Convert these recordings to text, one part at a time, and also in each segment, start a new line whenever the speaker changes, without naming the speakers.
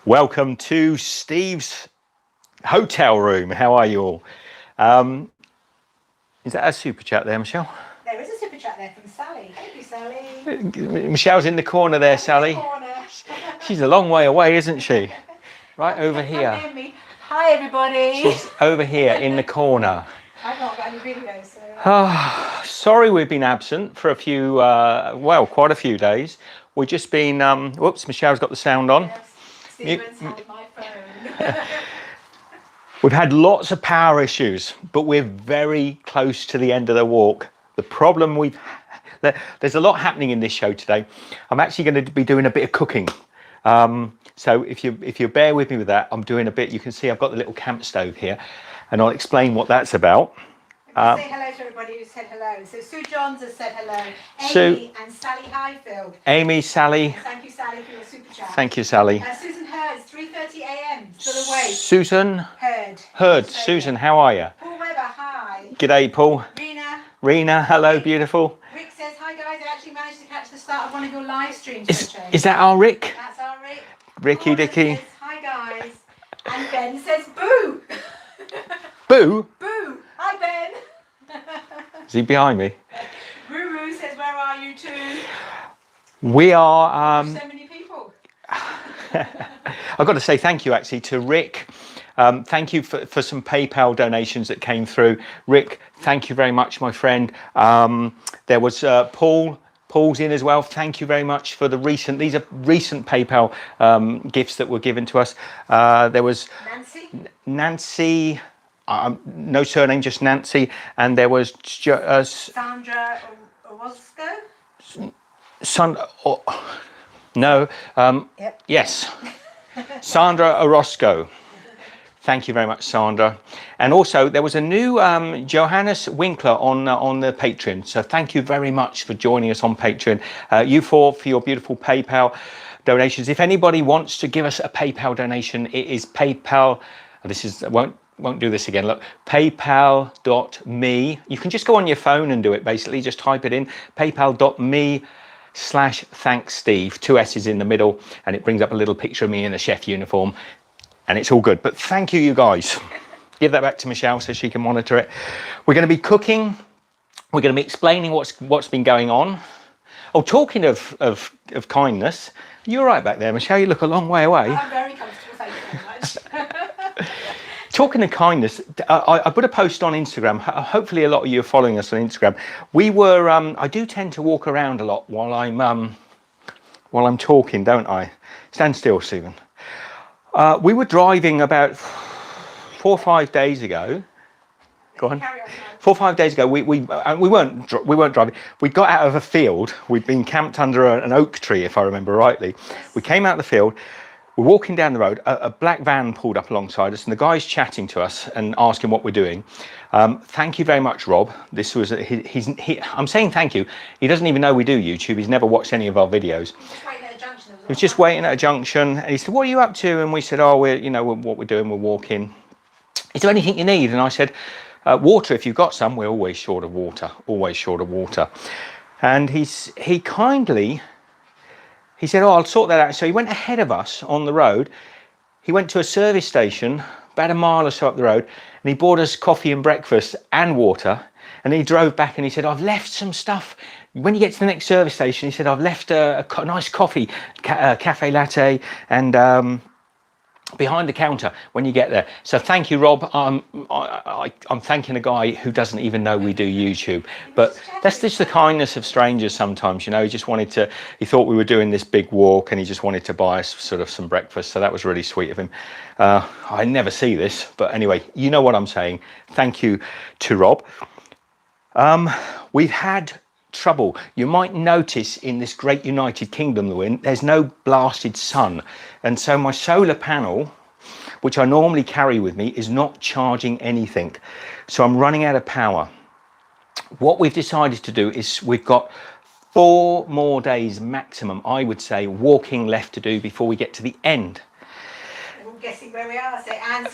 Welcome to Steve's hotel room. How are you all? Is that a super chat there, Michelle?
There is a super chat there from Sally. Thank you, Sally.
Michelle's in the corner there, Sally. She's a long way away, isn't she? Right over here.
Hi, everybody.
She's over here in the corner.
I've not got any video, so...
Sorry we've been absent for a few, well, quite a few days. We've just been, whoops, Michelle's got the sound on.
Yes, Stephen's had my phone.
We've had lots of power issues, but we're very close to the end of the walk. The problem there's a lot happening in this show today. I'm actually going to be doing a bit of cooking. So if you bear with me with that, I'm doing a bit. You can see I've got the little camp stove here, and I'll explain what that's about.
Say hello to everybody who said hello. So Sue Johns has said hello. Amy and Sally Highfield.
Amy, Sally.
Thank you, Sally, for your super chat.
Thank you, Sally.
Susan Hurd, 3:30 a.m. Still awake.
Susan Hurd. Susan, how are you?
Paul Webber, hi.
G'day, Paul. Rena, hello, beautiful.
Rick says, hi guys, I actually managed to catch the start of one of your live streams.
Is that our Rick?
That's our Rick.
Ricky Dicky.
Says, hi guys. And Ben says, boo.
Boo?
Boo. Hi Ben.
Is he behind me?
Ruru says, where are you two?
We are...
So many people.
I've got to say thank you actually to Rick. Thank you for some PayPal donations that came through. Rick, thank you very much, my friend. There was Paul's in as well. Thank you very much for these are recent PayPal gifts that were given to us. There was Nancy, no surname, just Nancy, and there was
Sandra Orozco.
Yep. Yes, Sandra Orozco. Thank you very much, Sandra. And also, there was a new Johannes Winkler on the Patreon. So thank you very much for joining us on Patreon. You four for your beautiful PayPal donations. If anybody wants to give us a PayPal donation, it is PayPal. Won't do this again. Look, PayPal.me. You can just go on your phone and do it. Basically, just type it in. PayPal.me/thankssteve. 2 S's in the middle, and it brings up a little picture of me in a chef uniform. And it's all good. But thank you guys. Give that back to Michelle so she can monitor it. We're going to be cooking. We're going to be explaining what's been going on. Oh, talking of kindness, you're right back there, Michelle. You look a long way away.
I'm very comfortable. Thank you very much.
Talking of kindness, I put a post on Instagram. Hopefully, a lot of you are following us on Instagram. We were. I do tend to walk around a lot while I'm talking, don't I? Stand still, Stephen. We were driving about 4 or 5 days ago. Go on. 4 or 5 days ago, we weren't driving. We got out of a field. We'd been camped under an oak tree, if I remember rightly. We came out of the field. We're walking down the road. A black van pulled up alongside us, and the guy's chatting to us and asking what we're doing. Thank you very much, Rob. This was I'm saying thank you. He doesn't even know we do YouTube. He's never watched any of our videos. He was just waiting at a junction, and he said, "What are you up to?" And we said, "Oh, what we're doing. We're walking. Is there anything you need?" And I said, "Water, if you've got some. We're always short of water. Always short of water." And he said, "Oh, I'll sort that out." So he went ahead of us on the road. He went to a service station about a mile or so up the road, and he bought us coffee and breakfast and water. And he drove back and he said, "I've left some stuff. When you get to the next service station," he said, "I've left a nice coffee, cafe latte, and behind the counter when you get there." So thank you, Rob. I'm thanking a guy who doesn't even know we do YouTube. But that's just the kindness of strangers sometimes, He just he thought we were doing this big walk, and he just wanted to buy us sort of some breakfast. So that was really sweet of him. I never see this, but anyway, you know what I'm saying. Thank you to Rob. We've had trouble. You might notice in this great United Kingdom there's no blasted sun, and so my solar panel, which I normally carry with me, is not charging anything, so I'm running out of power. What we've decided to do is we've got 4 more days maximum, I would say, walking left to do before we get to the end.
We're guessing where we are. So Anne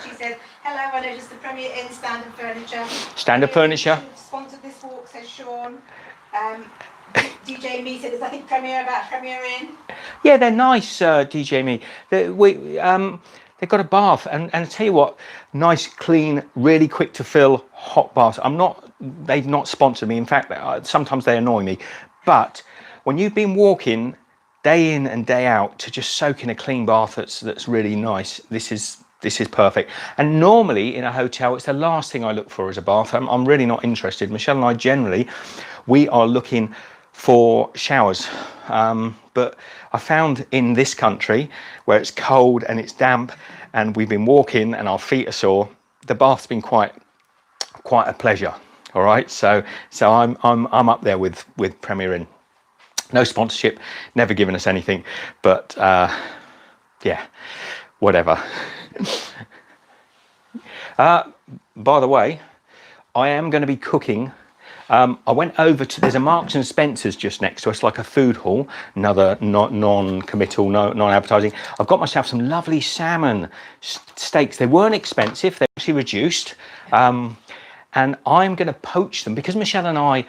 she said, "Hello, I noticed the Premier Inn Standard Furniture.
Standard Furniture.
Sponsored this walk," says Sean. DJ Me said there's nothing Premier about Premier Inn.
Yeah, they're nice, DJ Me. They've got a bath, and I tell you what, nice, clean, really quick to fill hot baths. They've not sponsored me. In fact, sometimes they annoy me. But when you've been walking day in and day out to just soak in a clean bath that's really nice, this is perfect. And normally in a hotel, it's the last thing I look for is a bath. I'm really not interested. Michelle and I generally, we are looking for showers. But I found in this country where it's cold and it's damp and we've been walking and our feet are sore, the bath's been quite a pleasure. All right, so I'm up there with Premier Inn. No sponsorship, never given us anything, but yeah, whatever. By the way, I am going to be cooking. I went over to, there's a Marks and Spencer's just next to us, like a food hall, another non-committal, non-advertising. I've got myself some lovely salmon steaks. They weren't expensive, they're actually reduced. And I'm going to poach them because Michelle and I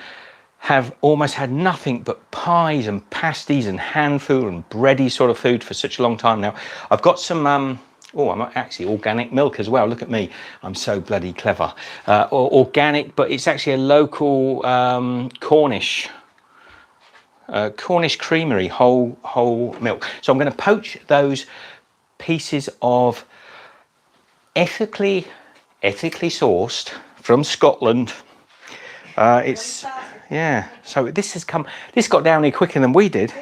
have almost had nothing but pies and pasties and hand food and bready sort of food for such a long time now. I've got some, I'm actually organic milk as well. Look at me, I'm so bloody clever. Organic, but it's actually a local Cornish creamery, whole milk. So I'm going to poach those pieces of ethically sourced from Scotland. Yeah, so this got down here quicker than we did.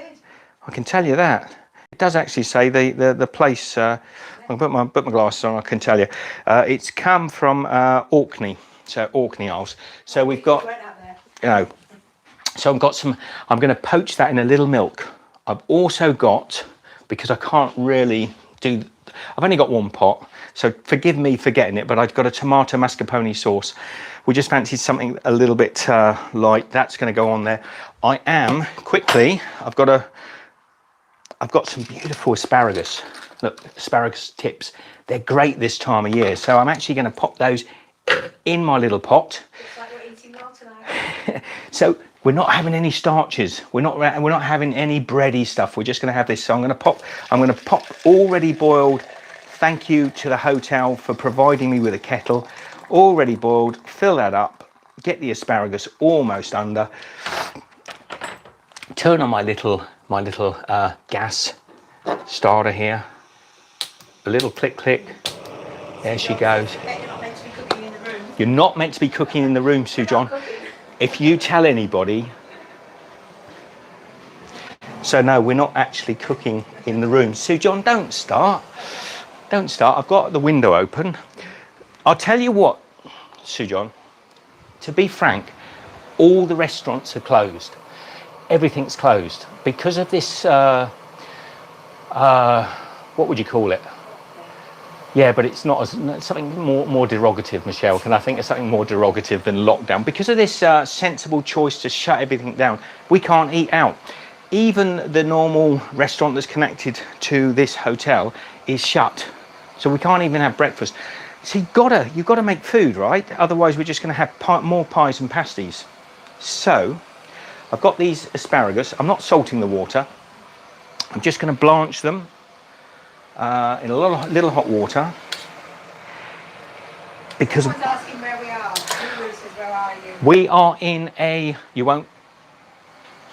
I can tell you that. It does actually say the place. I'll put my glasses on. I can tell you, it's come from Orkney, so Orkney Isles. So we've got, so I've got some. I'm going to poach that in a little milk. I've also got, because I can't really do. I've only got one pot, so forgive me for getting it. But I've got a tomato mascarpone sauce. We just fancied something a little bit light. That's going to go on there. I am quickly. I've got some beautiful asparagus. Look, asparagus tips. They're great this time of year. So I'm actually going to pop those in my little pot.
It's like we're eating well tonight.
So we're not having any starches. We're not having any bready stuff. We're just going to have this. So I'm going to pop already boiled. Thank you to the hotel for providing me with a kettle. Already boiled. Fill that up. Get the asparagus almost under. Turn on my little gas starter here. A little click. There she goes. You're not meant to be cooking in the room, Sue John. If you tell anybody. So no, we're not actually cooking in the room. Sue John, don't start. I've got the window open. I'll tell you what, Sue John, to be frank, all the restaurants are closed. Everything's closed because of this, what would you call it? Yeah, but it's not something more derogative, Michelle. Can I think of something more derogative than lockdown? Because of this sensible choice to shut everything down, we can't eat out. Even the normal restaurant that's connected to this hotel is shut. So we can't even have breakfast. So you've got to make food, right? Otherwise, we're just going to have more pies and pasties. So I've got these asparagus. I'm not salting the water. I'm just going to blanch them in a little hot water. Because
someone's asking where we are. Lulu says, where are you?
We are in a. You won't.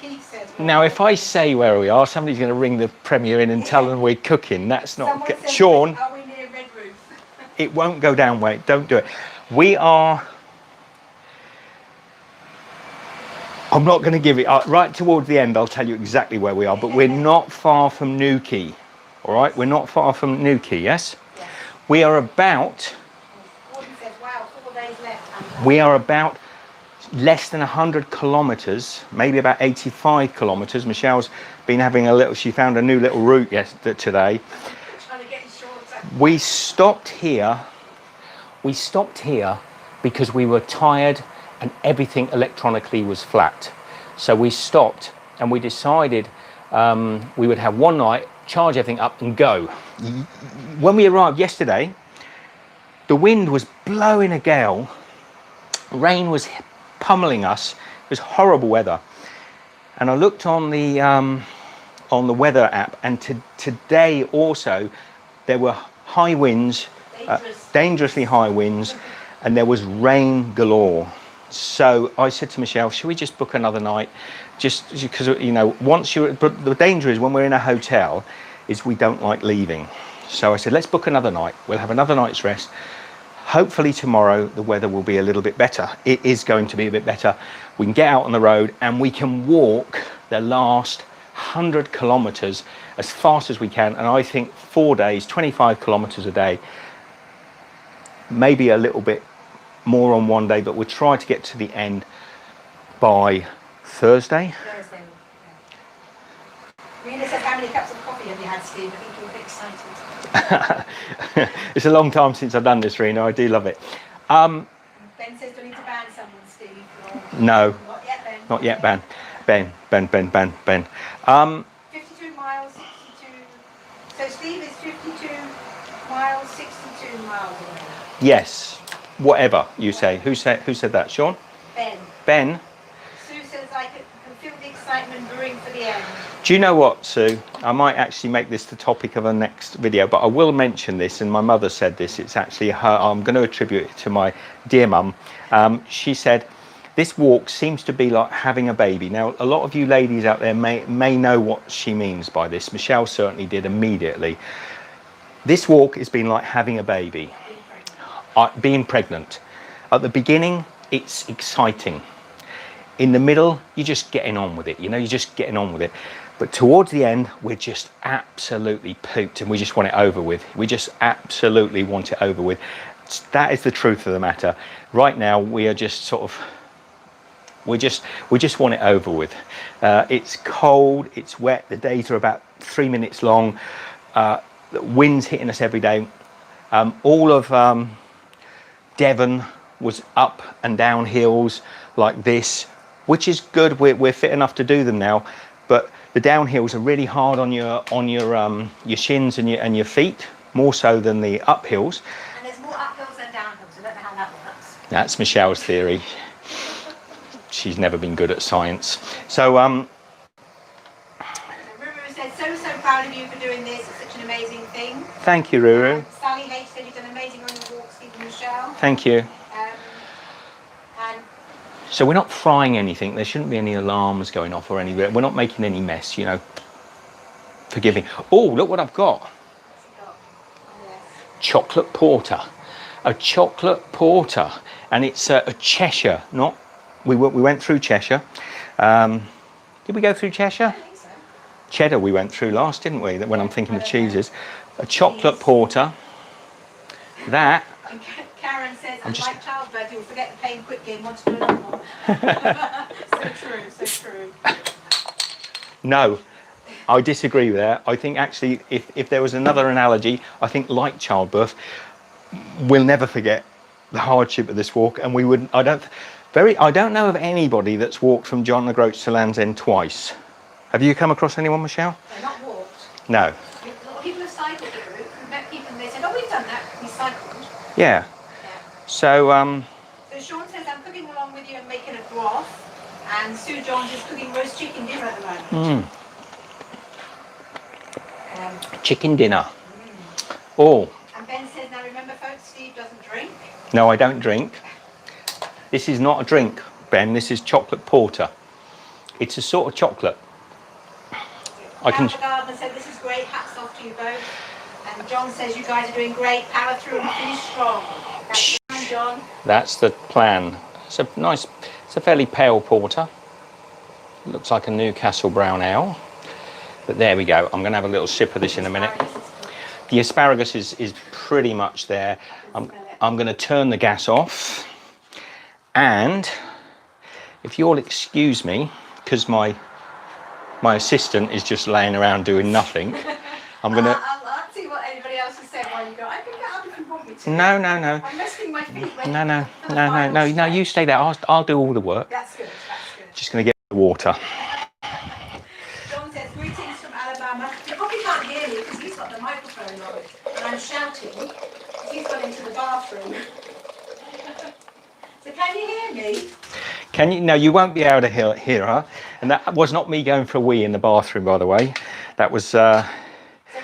Keith says.
Now, if I say where we are, somebody's going to ring the Premier in and tell them we're cooking. That's not.
Someone says,
Sean.
are we near Red Roof?
It won't go down, wait, don't do it. We are, I'm not going to give it, right towards the end I'll tell you exactly where we are, but we're not far from Newquay, all right? We're not far from Newquay, yes?
Yes.
We are about,
Gordon says, wow, 4 days left.
we are about less than 100 kilometres, maybe about 85 kilometres. Michelle's been having she found a new little route today.
Trying to get it shorter.
We stopped here because we were tired and everything electronically was flat. So we stopped and we decided we would have one night, charge everything up and go. When we arrived yesterday, the wind was blowing a gale, rain was pummeling us, it was horrible weather. And I looked on the weather app, and today also there were high winds, dangerously high winds, and there was rain galore. So I said to Michelle, should we just book another night? Just because, you know, but the danger is when we're in a hotel is we don't like leaving. So I said, let's book another night. We'll have another night's rest. Hopefully tomorrow the weather will be a little bit better. It is going to be a bit better. We can get out on the road and we can walk the last 100 kilometres as fast as we can. And I think 4 days, 25 kilometres a day, maybe a little bit more on one day, but we'll try to get to the end by Thursday.
Rena said, how many cups of coffee have you had, Steve? I think you're a bit excited.
It's a long time since I've done this, Rena. I do love it.
Ben says, do I need to ban someone, Steve? Or...
No.
Not yet, Ben.
Not yet, Ben. Ben.
52 miles, 62. So Steve is 52 miles, 62 miles away.
Yes. Whatever you say. Who said that? Sean? Ben?
Sue says, I can feel the excitement brewing for the end.
Do you know what, Sue? I might actually make this the topic of a next video, but I will mention this, and my mother said this. It's actually her. I'm going to attribute it to my dear mum. She said, this walk seems to be like having a baby. Now, a lot of you ladies out there may know what she means by this. Michelle certainly did immediately. This walk has been like having a baby. Being pregnant. At the beginning, it's exciting. In the middle, you're just getting on with it. You know, you're just getting on with it. But towards the end, we're just absolutely pooped and we just want it over with. We just absolutely want it over with. That is the truth of the matter. Right now, we are just sort of, we just want it over with. It's cold, it's wet, the days are about 3 minutes long. The wind's hitting us every day. All of Devon was up and down hills like this, which is good. We're fit enough to do them now, but the downhills are really hard on your shins and your feet, more so than the uphills.
And there's more uphills than downhills. I don't know how that works.
That's Michelle's theory. She's never been good at science. So
Ruru said, so proud of you for doing this. It's such an amazing thing.
Thank you, Ruru.
Sally H said you've done amazing on your walk, Steve and Michelle.
Thank you.
And
so we're not frying anything. There shouldn't be any alarms going off or anywhere. We're not making any mess, you know. Forgive me. Oh, look what I've got. Chocolate porter. A chocolate porter. And it's a Cheshire, not... We went through Cheshire. Did we go through Cheshire?
I think so.
Cheddar we went through last, didn't we? When I'm thinking of cheeses. A chocolate porter. That...
And Karen says, like childbirth, you'll forget the pain quickly and want to do another one. So true.
No, I disagree with that. I think actually, if there was another analogy, I think like childbirth, we'll never forget the hardship of this walk, and we wouldn't. I don't know of anybody that's walked from John O'Groats to Land's End twice. Have you come across anyone, Michelle?
They're not walked.
No.
A lot of people have cycled the route. We've met people and they said, oh, we've done that. We cycled.
Yeah. So
So Sean says, I'm cooking along with you and making a broth. And Sue Johns is cooking roast chicken dinner at the moment.
Chicken dinner. Oh.
And Ben says, now remember folks, Steve doesn't drink.
No, I don't drink. This is not a drink, Ben. This is chocolate porter. It's a sort of chocolate.
Albert Gardner said, this is great. Hats off to you both. And John says, you guys are doing great. Power through and finish strong. That's the plan, John.
That's the plan. It's a nice, it's a fairly pale porter. It looks like a Newcastle brown ale. But there we go. I'm going to have a little sip of this in a minute. The asparagus is pretty much there. I'm going to turn the gas off. And if you'll excuse me, because my assistant is just laying around doing nothing, I'm going to...
I'll see what anybody else has said while you go. I can get up if you want me to.
No.
I'm resting my feet.
No, you stay there. I'll do all the work.
That's good.
Just going to get the water.
John says, greetings from Alabama. You probably can't hear me because he's got the microphone on and I'm shouting because he's gone into the bathroom. So can you hear me?
Can you? No, you won't be able to hear her. And that was not me going for a wee in the bathroom, by the way. That was.
So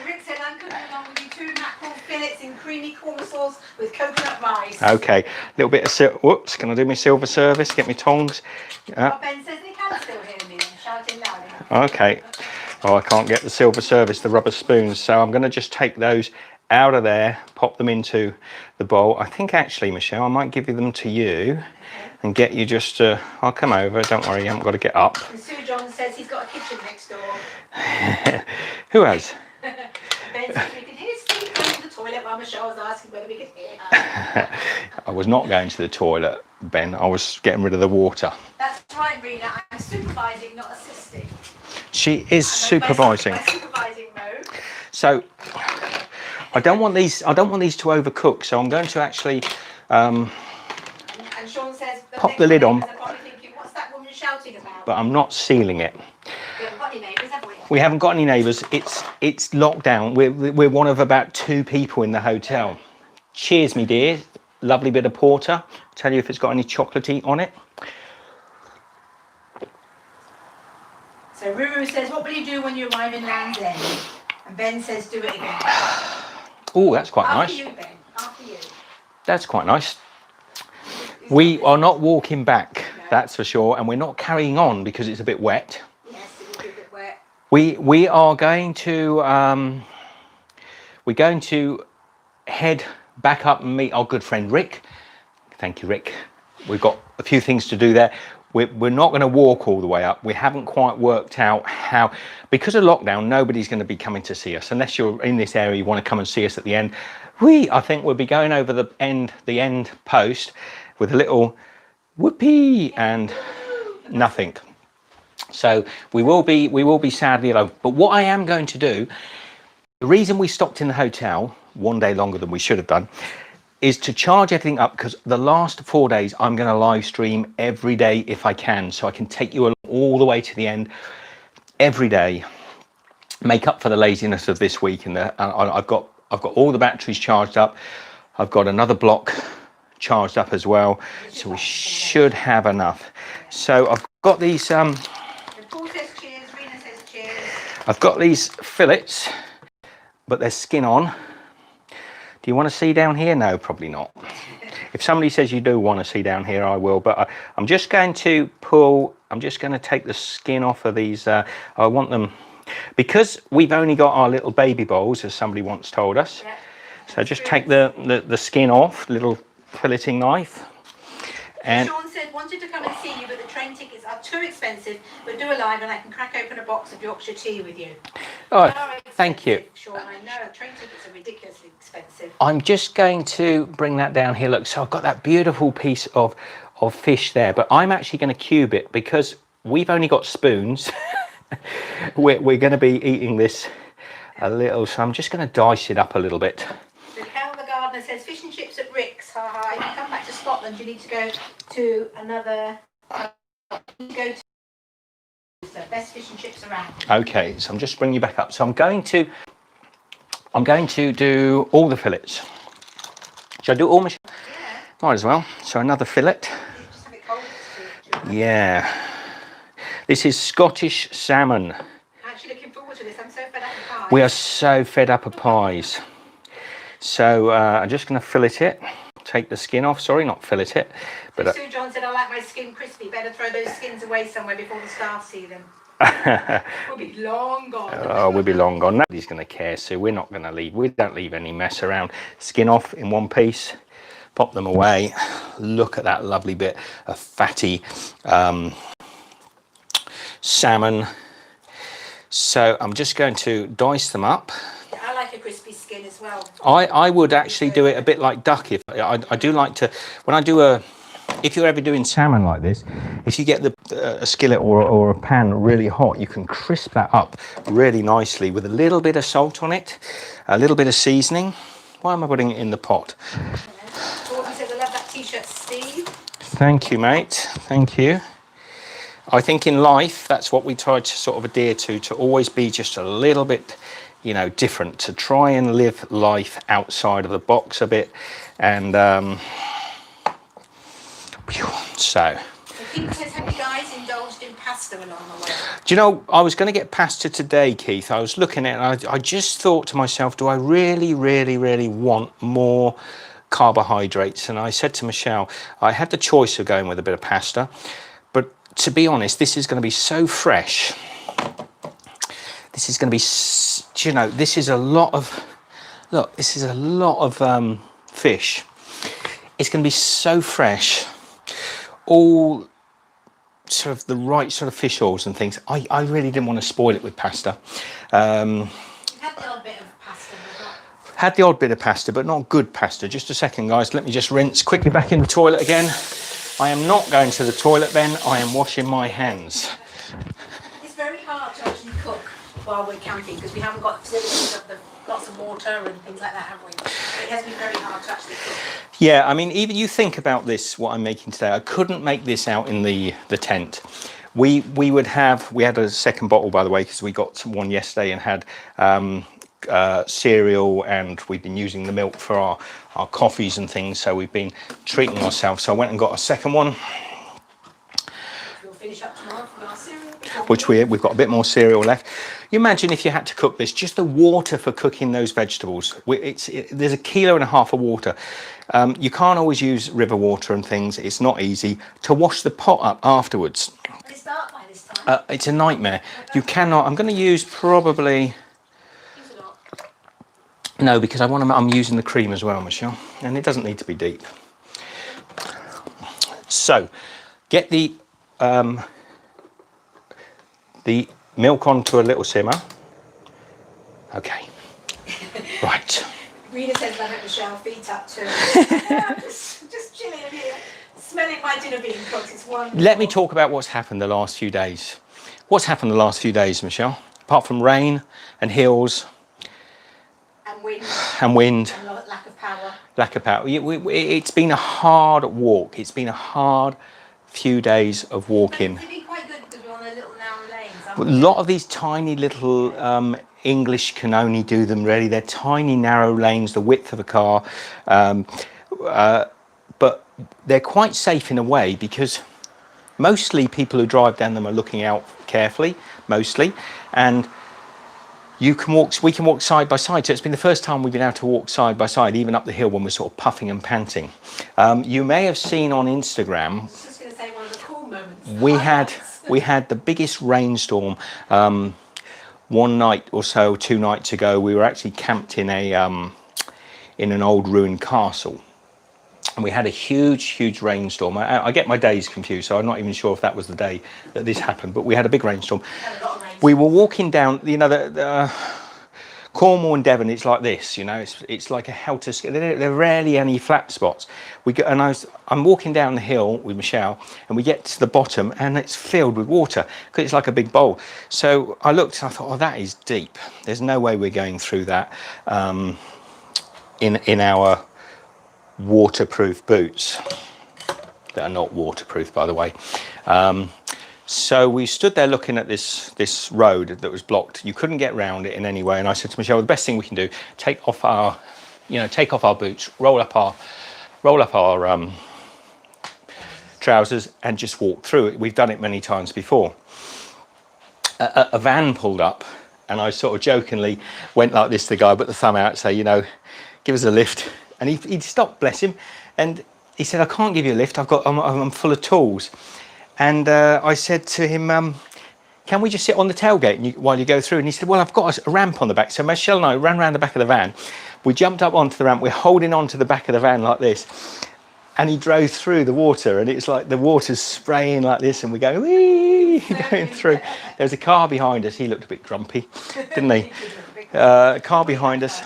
Rick said, I'm cooking along with you 2 mackerel fillets in creamy corn sauce with coconut rice.
Okay, a little bit of whoops. Can I do my silver service? Get my tongs.
Well, Ben says they can still hear me and shouting loudly.
Okay. Oh, I can't get the silver service, the rubber spoons. So I'm going to just take those out of there, pop them into the bowl. I think actually, Michelle, I might give them to you and get you just to. I'll come over. Don't worry, you haven't got to get up.
And Sue John says he's got a kitchen next door.
Who has?
Ben says we can hear Steve going to the toilet while Michelle was asking whether we could hear her.
I was not going to the toilet, Ben. I was getting rid of the water.
That's right, Rena. I'm supervising, not assisting.
She is supervising.
My supervising mode.
So I don't want these. I don't want these to overcook. So I'm going to actually
And Sean says
pop the lid on.
Are probably thinking, what's that woman shouting about?
But I'm not sealing it.
We haven't got any neighbours, have we?
We haven't got any neighbours. It's lockdown. We're one of about 2 people in the hotel. Cheers, me dear. Lovely bit of porter. Tell you if it's got any chocolatey on it.
So Ruru says, what will you do when you arrive in Land's End? And Ben says, do it again.
Oh, that's quite nice.
After you, Ben. After you.
That's quite nice. We are not walking back, that's for sure, and we're not carrying on because it's a bit wet.
Yes, it will be a bit wet.
We are going to head back up and meet our good friend Rick. Thank you, Rick. We've got a few things to do there. We're not going to walk all the way up. We haven't quite worked out how, because of lockdown, nobody's going to be coming to see us unless you're in this area. You want to come and see us at the end. I think we'll be going over the end post with a little whoopee and nothing. So we will be sadly alone. But what I am going to do, the reason we stopped in the hotel 1 day longer than we should have done, is to charge everything up, because the last 4 days I'm going to live stream every day if I can, so I can take you along all the way to the end every day, make up for the laziness of this week. And I've got all the batteries charged up. I've got another block charged up as well, so we should have enough. So I've got these
Paul says cheers, Rena says cheers.
I've got these fillets, but they're skin on. Do you want to see down here? No, probably not. If somebody says you do want to see down here, I will, but I'm just going to take the skin off of these. I want them, because we've only got our little baby bowls, as somebody once told us. Yeah. So just take the skin off, little filleting knife. And
Sean said, wanted to come and see you, but the train tickets are too expensive, but do a live and I can crack open a box of Yorkshire tea with you.
Oh, thank you.
Sean, I know, train tickets are ridiculously expensive.
I'm just going to bring that down here. Look, so I've got that beautiful piece of fish there, but I'm actually going to cube it because we've only got spoons. we're going to be eating this a little, so I'm just going to dice it up a little bit.
So Cal the gardener says, fish and chips at Rick's. Ha ha. If you come back to Scotland, you need to go to another. The best fish and chips around.
Okay, so I'm just bringing you back up. So I'm going to do all the fillets. Should I do all, Michelle?
Yeah.
Might as well. So another fillet.
Just a bit cold.
Yeah. This is Scottish salmon.
I'm actually looking forward to this. I'm so fed up with pies.
We are so fed up of pies. So I'm just going to fillet it. Take the skin off. Sorry, not fillet it. But
Sue John said, I like my skin crispy. Better throw those skins away somewhere before the staff see them. We'll be long gone.
Oh, we'll be long gone. Nobody's going to care, Sue. We're not going to leave. We don't leave any mess around. Skin off in one piece. Pop them away. Look at that lovely bit of fatty salmon. So I'm just going to dice them up.
Yeah, I like a crispy skin as well.
I would actually do it a bit like duck. If I do like to, when I do if you're ever doing salmon like this, if you get a skillet or a pan really hot, you can crisp that up really nicely with a little bit of salt on it, a little bit of seasoning. Why am I putting it in the pot?
Gordon says, I love that t-shirt, Steve.
Thank you, mate. Thank you. I think in life, that's what we try to sort of adhere to always be just a little bit, different, to try and live life outside of the box a bit. And so
Keith says, have you guys indulged in pasta along the way?
Do you know, I was going to get pasta today, Keith. I was looking at it and I just thought to myself, do I really, really, really want more carbohydrates? And I said to Michelle, I had the choice of going with a bit of pasta, but to be honest, this is going to be so fresh. This is going to be, you know, this is a lot of, look, this is a lot of fish. It's going to be so fresh, all sort of the right sort of fish oils and things. I really didn't want to spoil it with pasta.
You've had the odd bit of pasta, but not...
Had the odd bit of pasta, but not good pasta. Just a second, guys. Let me just rinse quickly back in the toilet again. I am not going to the toilet, Ben. I am washing my hands.
It's very hard to actually cook while we're camping because we haven't got facilities of the lots of water and things like that, have we? It has been very hard to actually cook.
Yeah, I mean, even you think about this, what I'm making today, I couldn't make this out in the tent. We had a second bottle, by the way, because we got one yesterday and had cereal, and we've been using the milk for our coffees and things, so we've been treating ourselves. So I went and got a second one.
We'll finish up tomorrow from our cereal.
Which we've got a bit more cereal left. You imagine if you had to cook this, just the water for cooking those vegetables. There's 1.5 kilos of water. You can't always use river water and things. It's not easy to wash the pot up afterwards.
Will it start by this time?
It's a nightmare. You cannot. I'm going to use probably.
Use a lot.
No, because I'm using the cream as well, Michelle, and it doesn't need to be deep. So, get the milk onto a little simmer. Okay. Right.
Rita says I hope Michelle feet up too. just chilling here, smelling my dinner being cooked. It's wonderful.
Let me talk about what's happened the last few days. What's happened the last few days, Michelle? Apart from rain and hills
And wind.
and wind.
And lack of power.
Lack of power. It's been a hard walk. It's been a hard few days of walking.
It's been quite good because we're on the little narrow lanes.
A lot of these tiny little English can only do them really. They're tiny narrow lanes, the width of a car, but they're quite safe in a way because mostly people who drive down them are looking out carefully, mostly, and we can walk side by side. So it's been the first time we've been able to walk side by side, even up the hill when we're sort of puffing and panting. You may have seen on Instagram.
I was just going to say one of the cool moments.
We had the biggest rainstorm one night or so, 2 nights ago. We were actually camped in an old ruined castle, and we had a huge rainstorm. I get my days confused, so I'm not even sure if that was the day that this happened, but we had a big rainstorm. We were walking down, you know, the Cornwall and Devon, it's like this, you know, it's like a helter skelter. There are rarely any flat spots. I'm walking down the hill with Michelle, and we get to the bottom, and it's filled with water because it's like a big bowl. So I looked, and I thought, oh, that is deep. There's no way we're going through that in our waterproof boots that are not waterproof, by the way. So we stood there looking at this road that was blocked. You couldn't get round it in any way. And I said to Michelle, the best thing we can do, take off our boots, roll up our trousers, and just walk through it. We've done it many times before. A van pulled up, and I sort of jokingly went like this to the guy, put the thumb out, say, you know, give us a lift. And he stopped, bless him, and he said, I can't give you a lift. I'm full of tools. And I said to him, can we just sit on the tailgate while you go through? And he said, well, I've got a ramp on the back. So Michelle and I ran around the back of the van. We jumped up onto the ramp. We're holding on to the back of the van like this. And he drove through the water. And it's like the water's spraying like this. And we go, wee, going through. There was a car behind us. He looked a bit grumpy, didn't he? Car behind us.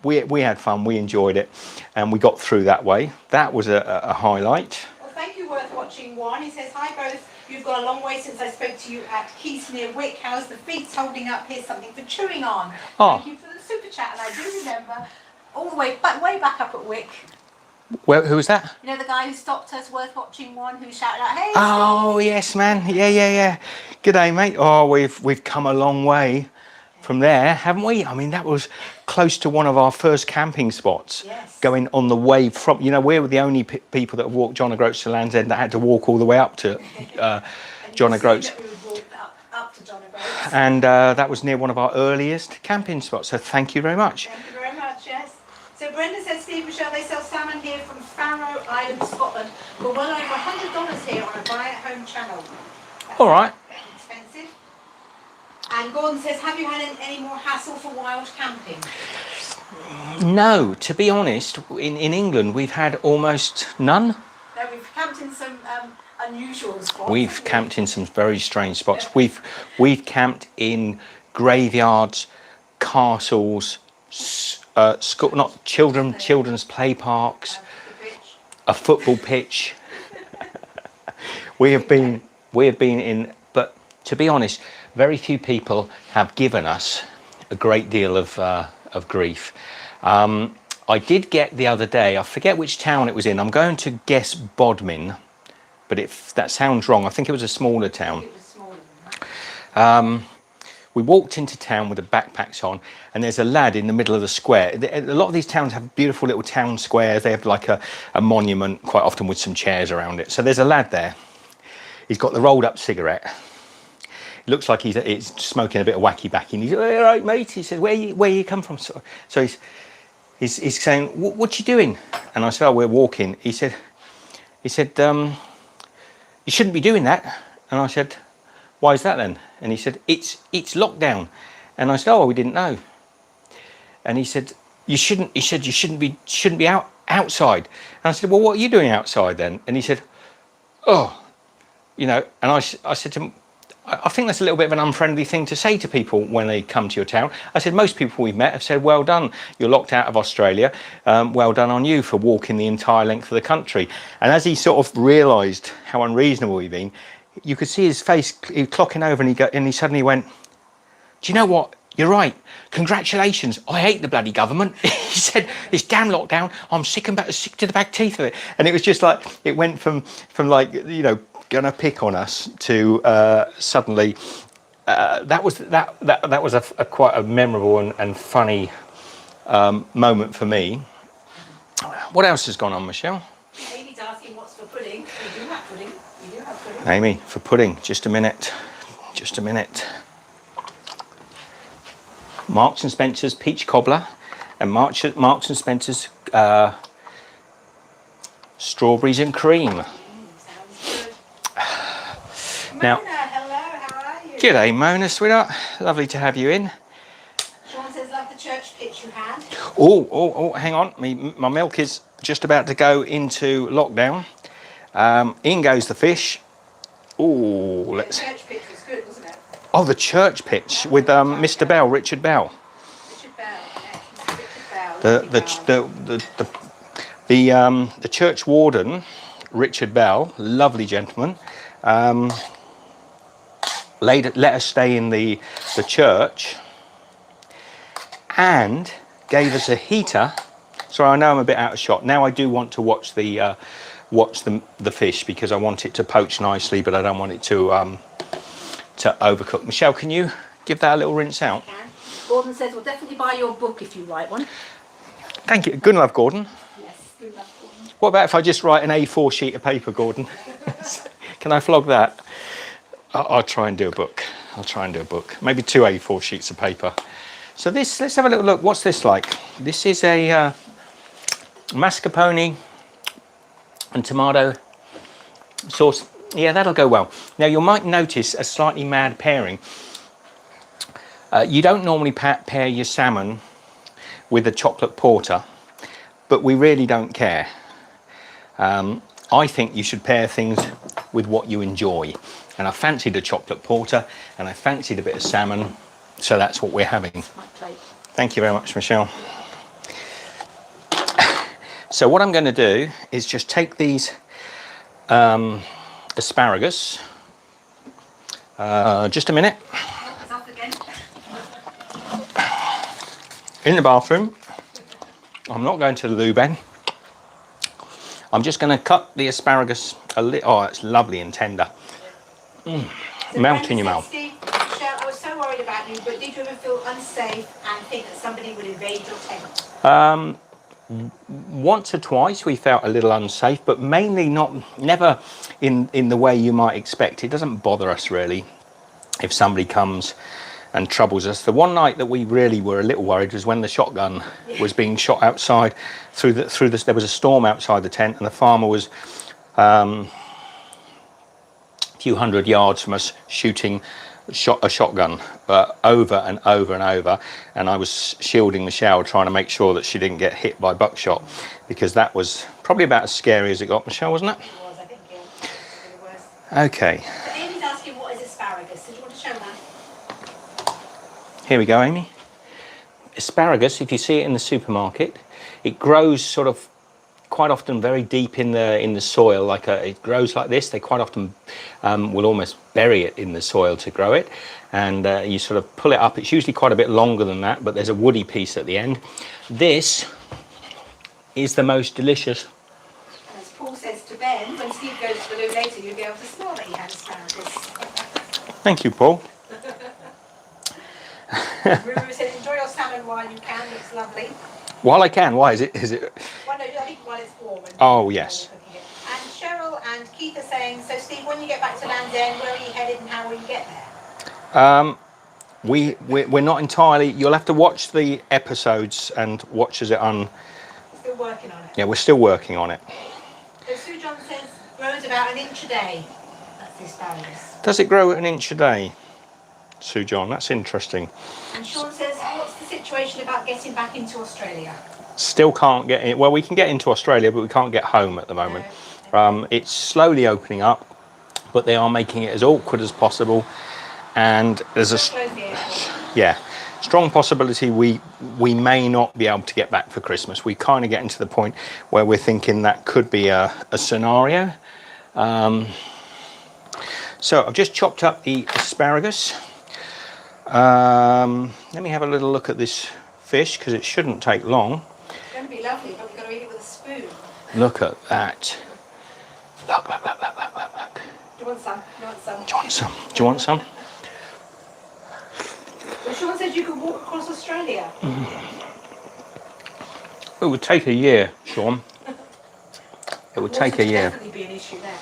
We had fun. We enjoyed it. And we got through that way. That was a highlight.
Thank you, Worth Watching One. He says, hi both. You've gone a long way since I spoke to you at Keith near Wick. How's the feet holding up? Here's something for chewing on.
Oh.
Thank you for the super chat. And I do remember all the way back up at Wick.
Well, who was that?
You know the guy who stopped us, Worth Watching One, who shouted out, hey.
Oh, yes, man. Yeah. Good day, mate. Oh, we've come a long way from there, haven't we? I mean, that was close to one of our first camping spots.
Yes.
Going on the way from, you know, we were the only people that have walked John O'Groats to Land's End that had to walk all the way up to John O'Groats.
We would walk up to John O'Groats.
And that was near one of our earliest camping spots. So thank you very much.
Thank you very much, yes. So Brenda says, Steve, Michelle, they sell salmon here from Faroe Islands, Scotland, for well over $100 here on a buy-at-home channel. That's
All right.
expensive. And Gordon says, have you had any more hassle for wild camping?
No, to be honest, in England we've had almost none.
No, we've camped in some unusual spots.
We've camped in some very strange spots. We've camped in graveyards, castles, school, not children's play parks, a football pitch. we have been in, but to be honest, very few people have given us a great deal of grief. I did get the other day, I forget which town it was in. I'm going to guess Bodmin, but if that sounds wrong, I think it was a smaller town.
It was smaller than that.
We walked into town with the backpacks on, and there's a lad in the middle of the square. A lot of these towns have beautiful little town squares. They have like a monument, quite often with some chairs around it. So there's a lad there. He's got the rolled up cigarette. It looks like he's smoking a bit of wacky backy. And he's, all right, mate. He said, where you come from? So he's saying, what you doing? And I said, oh, we're walking. He said, you shouldn't be doing that. And I said, why is that then? And he said, it's lockdown. And I said, oh, we didn't know. And he said, you shouldn't be outside. And I said, well, what are you doing outside then? And he said, oh, you know. And I said to him, I think that's a little bit of an unfriendly thing to say to people when they come to your town. I said, most people we've met have said, well done, you're locked out of Australia. Well done on you for walking the entire length of the country. And as he sort of realised how unreasonable he'd been, you could see his face, he was clocking over, and he suddenly went, do you know what? You're right. Congratulations. I hate the bloody government. He said, this damn lockdown, I'm sick to the back teeth of it. And it was just like, it went from like, you know, gonna pick on us to suddenly that was a quite a memorable and funny moment for me. What else has gone on, Michelle?
Amy's asking what's for pudding. We do have pudding.
Amy, for pudding, just a minute. Marks and Spencer's peach cobbler and Marks and Spencer's strawberries and cream.
Sounds good.
Now,
Mona, hello, how are you?
g'day Mona, sweetheart. Lovely to have you in.
Sean says, love the church pitch you had.
Oh, hang on. My milk is just about to go into lockdown. In goes the fish. Oh, let's.
The church pitch was good, wasn't it?
Oh, the church pitch with Mr. Bell, Richard Bell.
Richard Bell, yeah. Richard Bell.
The church warden, Richard Bell, lovely gentleman. Let us stay in the church and gave us a heater. Sorry, I know I'm a bit out of shot. Now I do want to watch the fish because I want it to poach nicely, but I don't want it to overcook. Michelle, can you give that a little rinse out?
Gordon says, we'll definitely buy your book if you write one.
Thank you. Good luck, Gordon.
Yes, good luck, Gordon.
What about if I just write an A4 sheet of paper, Gordon? Can I flog that? I'll try and do a book. Maybe 2 A4 sheets of paper. So let's have a little look. What's this like? This is a mascarpone and tomato sauce. Yeah, that'll go well. Now you might notice a slightly mad pairing. You don't normally pair your salmon with a chocolate porter, but we really don't care. I think you should pair things with what you enjoy. And I fancied a chocolate porter and I fancied a bit of salmon, so that's what we're having.
My plate.
Thank you very much, Michelle. So what I'm going to do is just take these asparagus. Just a minute.
It's off again.
In the bathroom. I'm not going to the loo bin. I'm just going to cut the asparagus a little. Oh, it's lovely and tender.
So
Melt in your mouth.
Steve, Michelle, I was so worried about you, but did you ever feel unsafe and think that somebody would invade your tent?
Once or twice we felt a little unsafe, but mainly never in the way you might expect. It doesn't bother us really if somebody comes and troubles us. The one night that we really were a little worried was when the shotgun was being shot outside through the there was a storm outside the tent, and the farmer was a few hundred yards from us shooting a shotgun over and over and over, and I was shielding Michelle, trying to make sure that she didn't get hit by buckshot, because that was probably about as scary as it got, Michelle, wasn't it?
It was, I think, yeah. It was really worse.
Okay,
So Amy's asking, what is asparagus? Did you want to show that?
here we go, Amy. Asparagus, if you see it in the supermarket, it grows sort of quite often very deep in the soil. It grows like this. They quite often will almost bury it in the soil to grow it, and you sort of pull it up. It's usually quite a bit longer than that, but there's a woody piece at the end. This is the most delicious.
As Paul says to Ben, when Steve goes to the loo later, you'll be able to smell that he had asparagus.
Thank you, Paul.
Ruru said, enjoy your salmon while you can. It's lovely.
While I can. Why is it?
Well, no, I think while it's warm.
Oh, yes.
And Cheryl and Keith are saying, so Steve, when you get back to Land's End, where are you headed and how will you get there?
We're not entirely. You'll have to watch the episodes and watch as it
Still working on it.
Yeah, we're still working on it.
So Sue John says, grows about an inch a day. That's the asparagus.
Does it grow an inch a day, Sue John? That's interesting.
And Sean says, what's the situation about getting back into Australia?
Still can't get in. Well, we can get into Australia, but we can't get home at the moment. It's slowly opening up, but they are making it as awkward as possible. And there's strong possibility we may not be able to get back for Christmas. We kind of getting to the point where we're thinking that could be a scenario. So I've just chopped up the asparagus. Let me have a little look at this fish, because it shouldn't take long.
It's going to be lovely, but we've got to eat it with a spoon.
Look at that. Look.
Do you want some?
Do you want some?
Well, Sean said you could walk across Australia.
It would take a year, Sean. It would take a year.
Definitely be an issue there.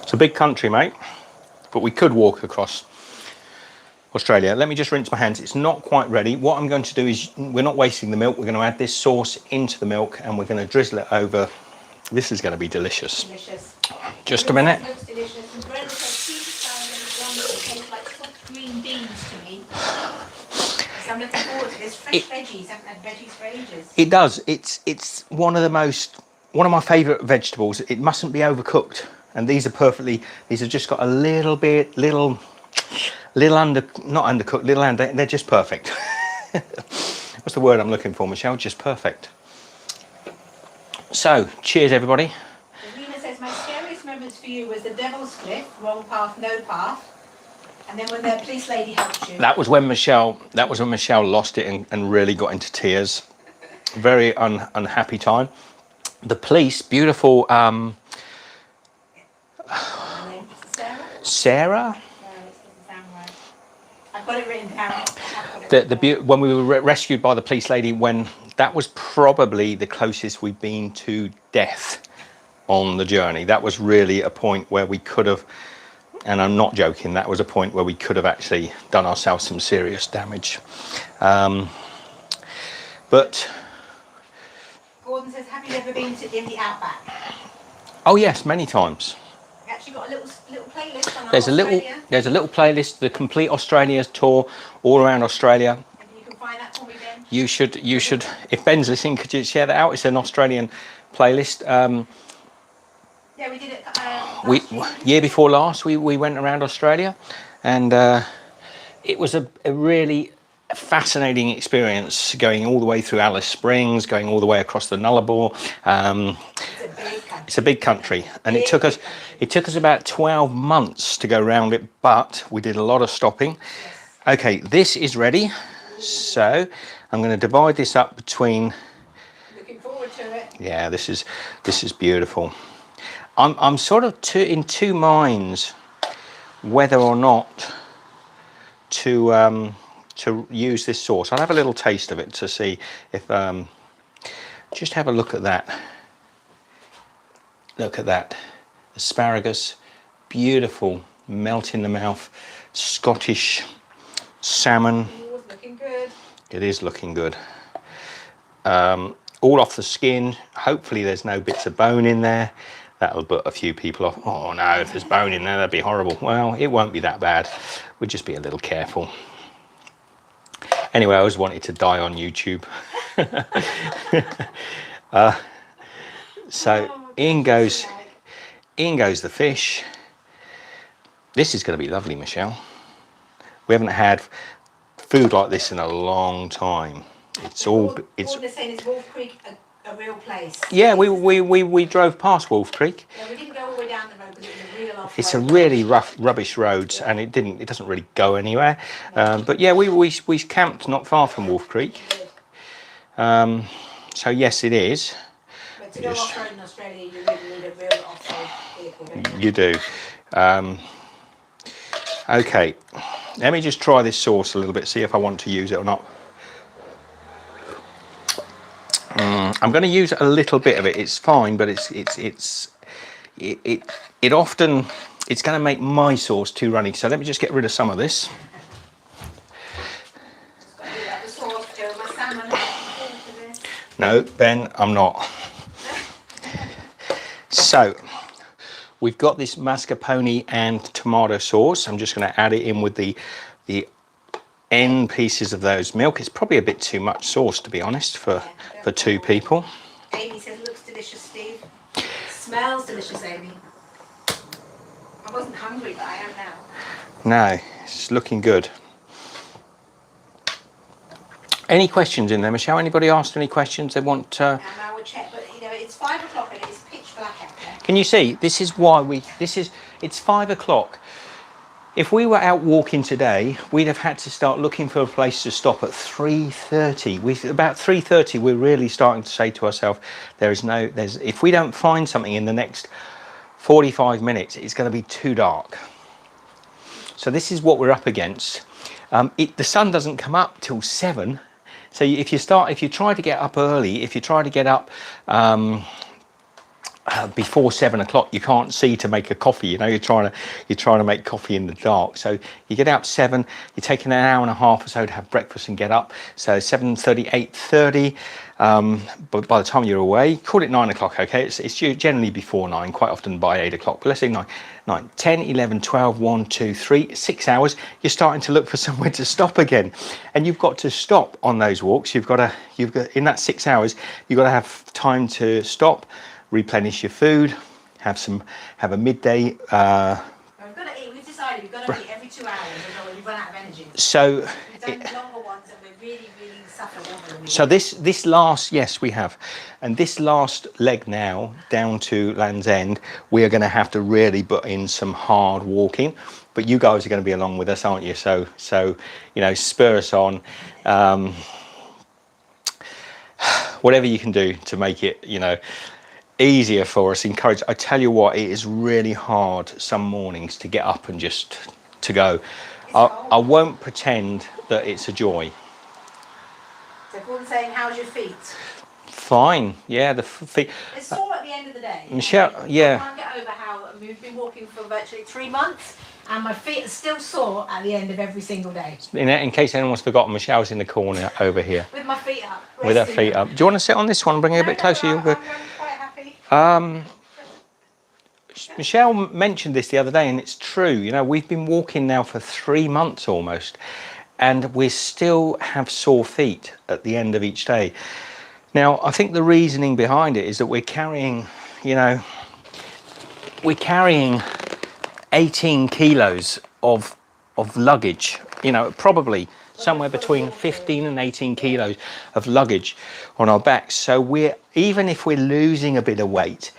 It's a big country, mate, but we could walk across Australia. Let me just rinse my hands. It's not quite ready. What I'm going to do is, we're not wasting the milk. We're going to add this sauce into the milk, and we're going to drizzle it over. This is going to be delicious.
Delicious.
Just a minute.
It looks delicious. And Brenda says, it tastes like soft green beans to me. So I'm looking forward to this. Fresh veggies. I haven't had veggies for ages.
It does. It's one of my favourite vegetables. It mustn't be overcooked. And these have just got a little they're just perfect. What's the word I'm looking for, Michelle? Just perfect. So, cheers everybody.
Nina says, my scariest moments for you was the Devil's Cliff, wrong path, no path. And then when the police lady helped you.
That was when Michelle lost it and really got into tears. Very unhappy time. The police, beautiful Sarah?
I've got it written down.
When we were rescued by the police lady, when that was probably the closest we've been to death on the journey. That was really a point where we could have, and I'm not joking, that was a point where we could have actually done ourselves some serious damage. But
Gordon says, have you ever been in the outback?
Oh yes, many times.
We actually got a little playlist on our
There's a little playlist, the complete Australia tour, all around Australia.
And you can find that for me, Ben.
You should. If Ben's listening, could you share that out? It's an Australian playlist.
Yeah, we did it.
Year before last, we went around Australia, and it was a really fascinating experience, going all the way through Alice Springs, going all the way across the Nullarbor. It's a big country, and it took us about 12 months to go around it, but we did a lot of stopping. Okay, this is ready, so I'm going to divide this up between.
Looking forward to it.
Yeah, this is beautiful. I'm sort of in two minds whether or not to use this sauce. I'll have a little taste of it to see if just have a look at that. Look at that asparagus, beautiful, melt in the mouth, Scottish salmon.
Ooh, it's looking good.
It is looking good. All off the skin. Hopefully there's no bits of bone in there. That'll put a few people off. Oh no, if there's bone in there, that'd be horrible. Well, it won't be that bad. We'll just be a little careful. Anyway, I always wanted to die on YouTube. So in goes the fish. This is going to be lovely, Michelle. We haven't had food like this in a long time. It's all. It's.
They're saying is Wolf Creek a real place?
Yeah, we drove past Wolf Creek.
Yeah, we didn't go all the way down the road because it was a real off-road.
It's a really rough, rubbish road, and it doesn't really go anywhere. But yeah, we camped not far from Wolf Creek. So yes, it is.
But to go off-road in Australia, you really need a real off-road vehicle, don't you?
You do. Okay, let me just try this sauce a little bit, see if I want to use it or not. I'm going to use a little bit of it. It's fine, but it often it's going to make my sauce too runny. So let me just get rid of some of this. No, Ben, I'm not. So we've got this mascarpone and tomato sauce. I'm just going to add it in with the end pieces of those milk. It's probably a bit too much sauce, to be honest, for two people.
Amy says, looks delicious, Steve. Smells delicious, Amy. I wasn't hungry, but I am now.
No, it's looking good. Any questions in there, Michelle? Anybody asked any questions they want?
I will check, but you know, it's 5 o'clock and it's pitch black out there.
Can you see? This is why it's 5 o'clock. If we were out walking today, we'd have had to start looking for a place to stop at 3:30. About 3:30, we're really starting to say to ourselves, if we don't find something in the next 45 minutes, it's going to be too dark. So this is what we're up against. The sun doesn't come up till 7. So if you try to get up early, if you try to get up before 7 o'clock, you can't see to make a coffee. You know, you're trying to make coffee in the dark. So you get out 7. You're taking an hour and a half or so to have breakfast and get up. So 7:30, 8:30. But by the time you're away, call it 9 o'clock. Okay, it's generally before 9. Quite often by 8 o'clock. But let's say 9, 10, 11, 12, 1, 2, 3, 6 hours. You're starting to look for somewhere to stop again, and you've got to stop on those walks. You've got in that 6 hours, you've got to have time to stop, replenish your food, have a midday.
We've got to eat. We've decided we've got to eat every 2 hours, or we run out of energy.
So
we've done longer ones, and we really suffer.
So this last, yes, we have, and this last leg now down to Land's End, we are going to have to really put in some hard walking. But you guys are going to be along with us, aren't you? So you know, spur us on. Whatever you can do to make it, you know, easier for us, encourage. I tell you what, it is really hard some mornings to get up and just to go. I won't pretend that it's a joy.
So Gordon's saying, how's your feet?
Fine, yeah, the feet.
It's sore at the end of the day.
Michelle, yeah.
I can't get over how we've been walking for virtually 3 months, and my feet are still sore at the end of every single day.
In case anyone's forgotten, Michelle's in the corner over here.
With my feet up.
With her feet up. Do you want to sit on this one? Bring it a bit closer.
I'm quite happy.
Michelle mentioned this the other day, and it's true. You know, we've been walking now for 3 months almost, and we still have sore feet at the end of each day. Now, I think the reasoning behind it is that we're carrying 18 kilos of luggage. You know, probably somewhere between 15 and 18 kilos of luggage on our backs. So even if we're losing a bit of weight,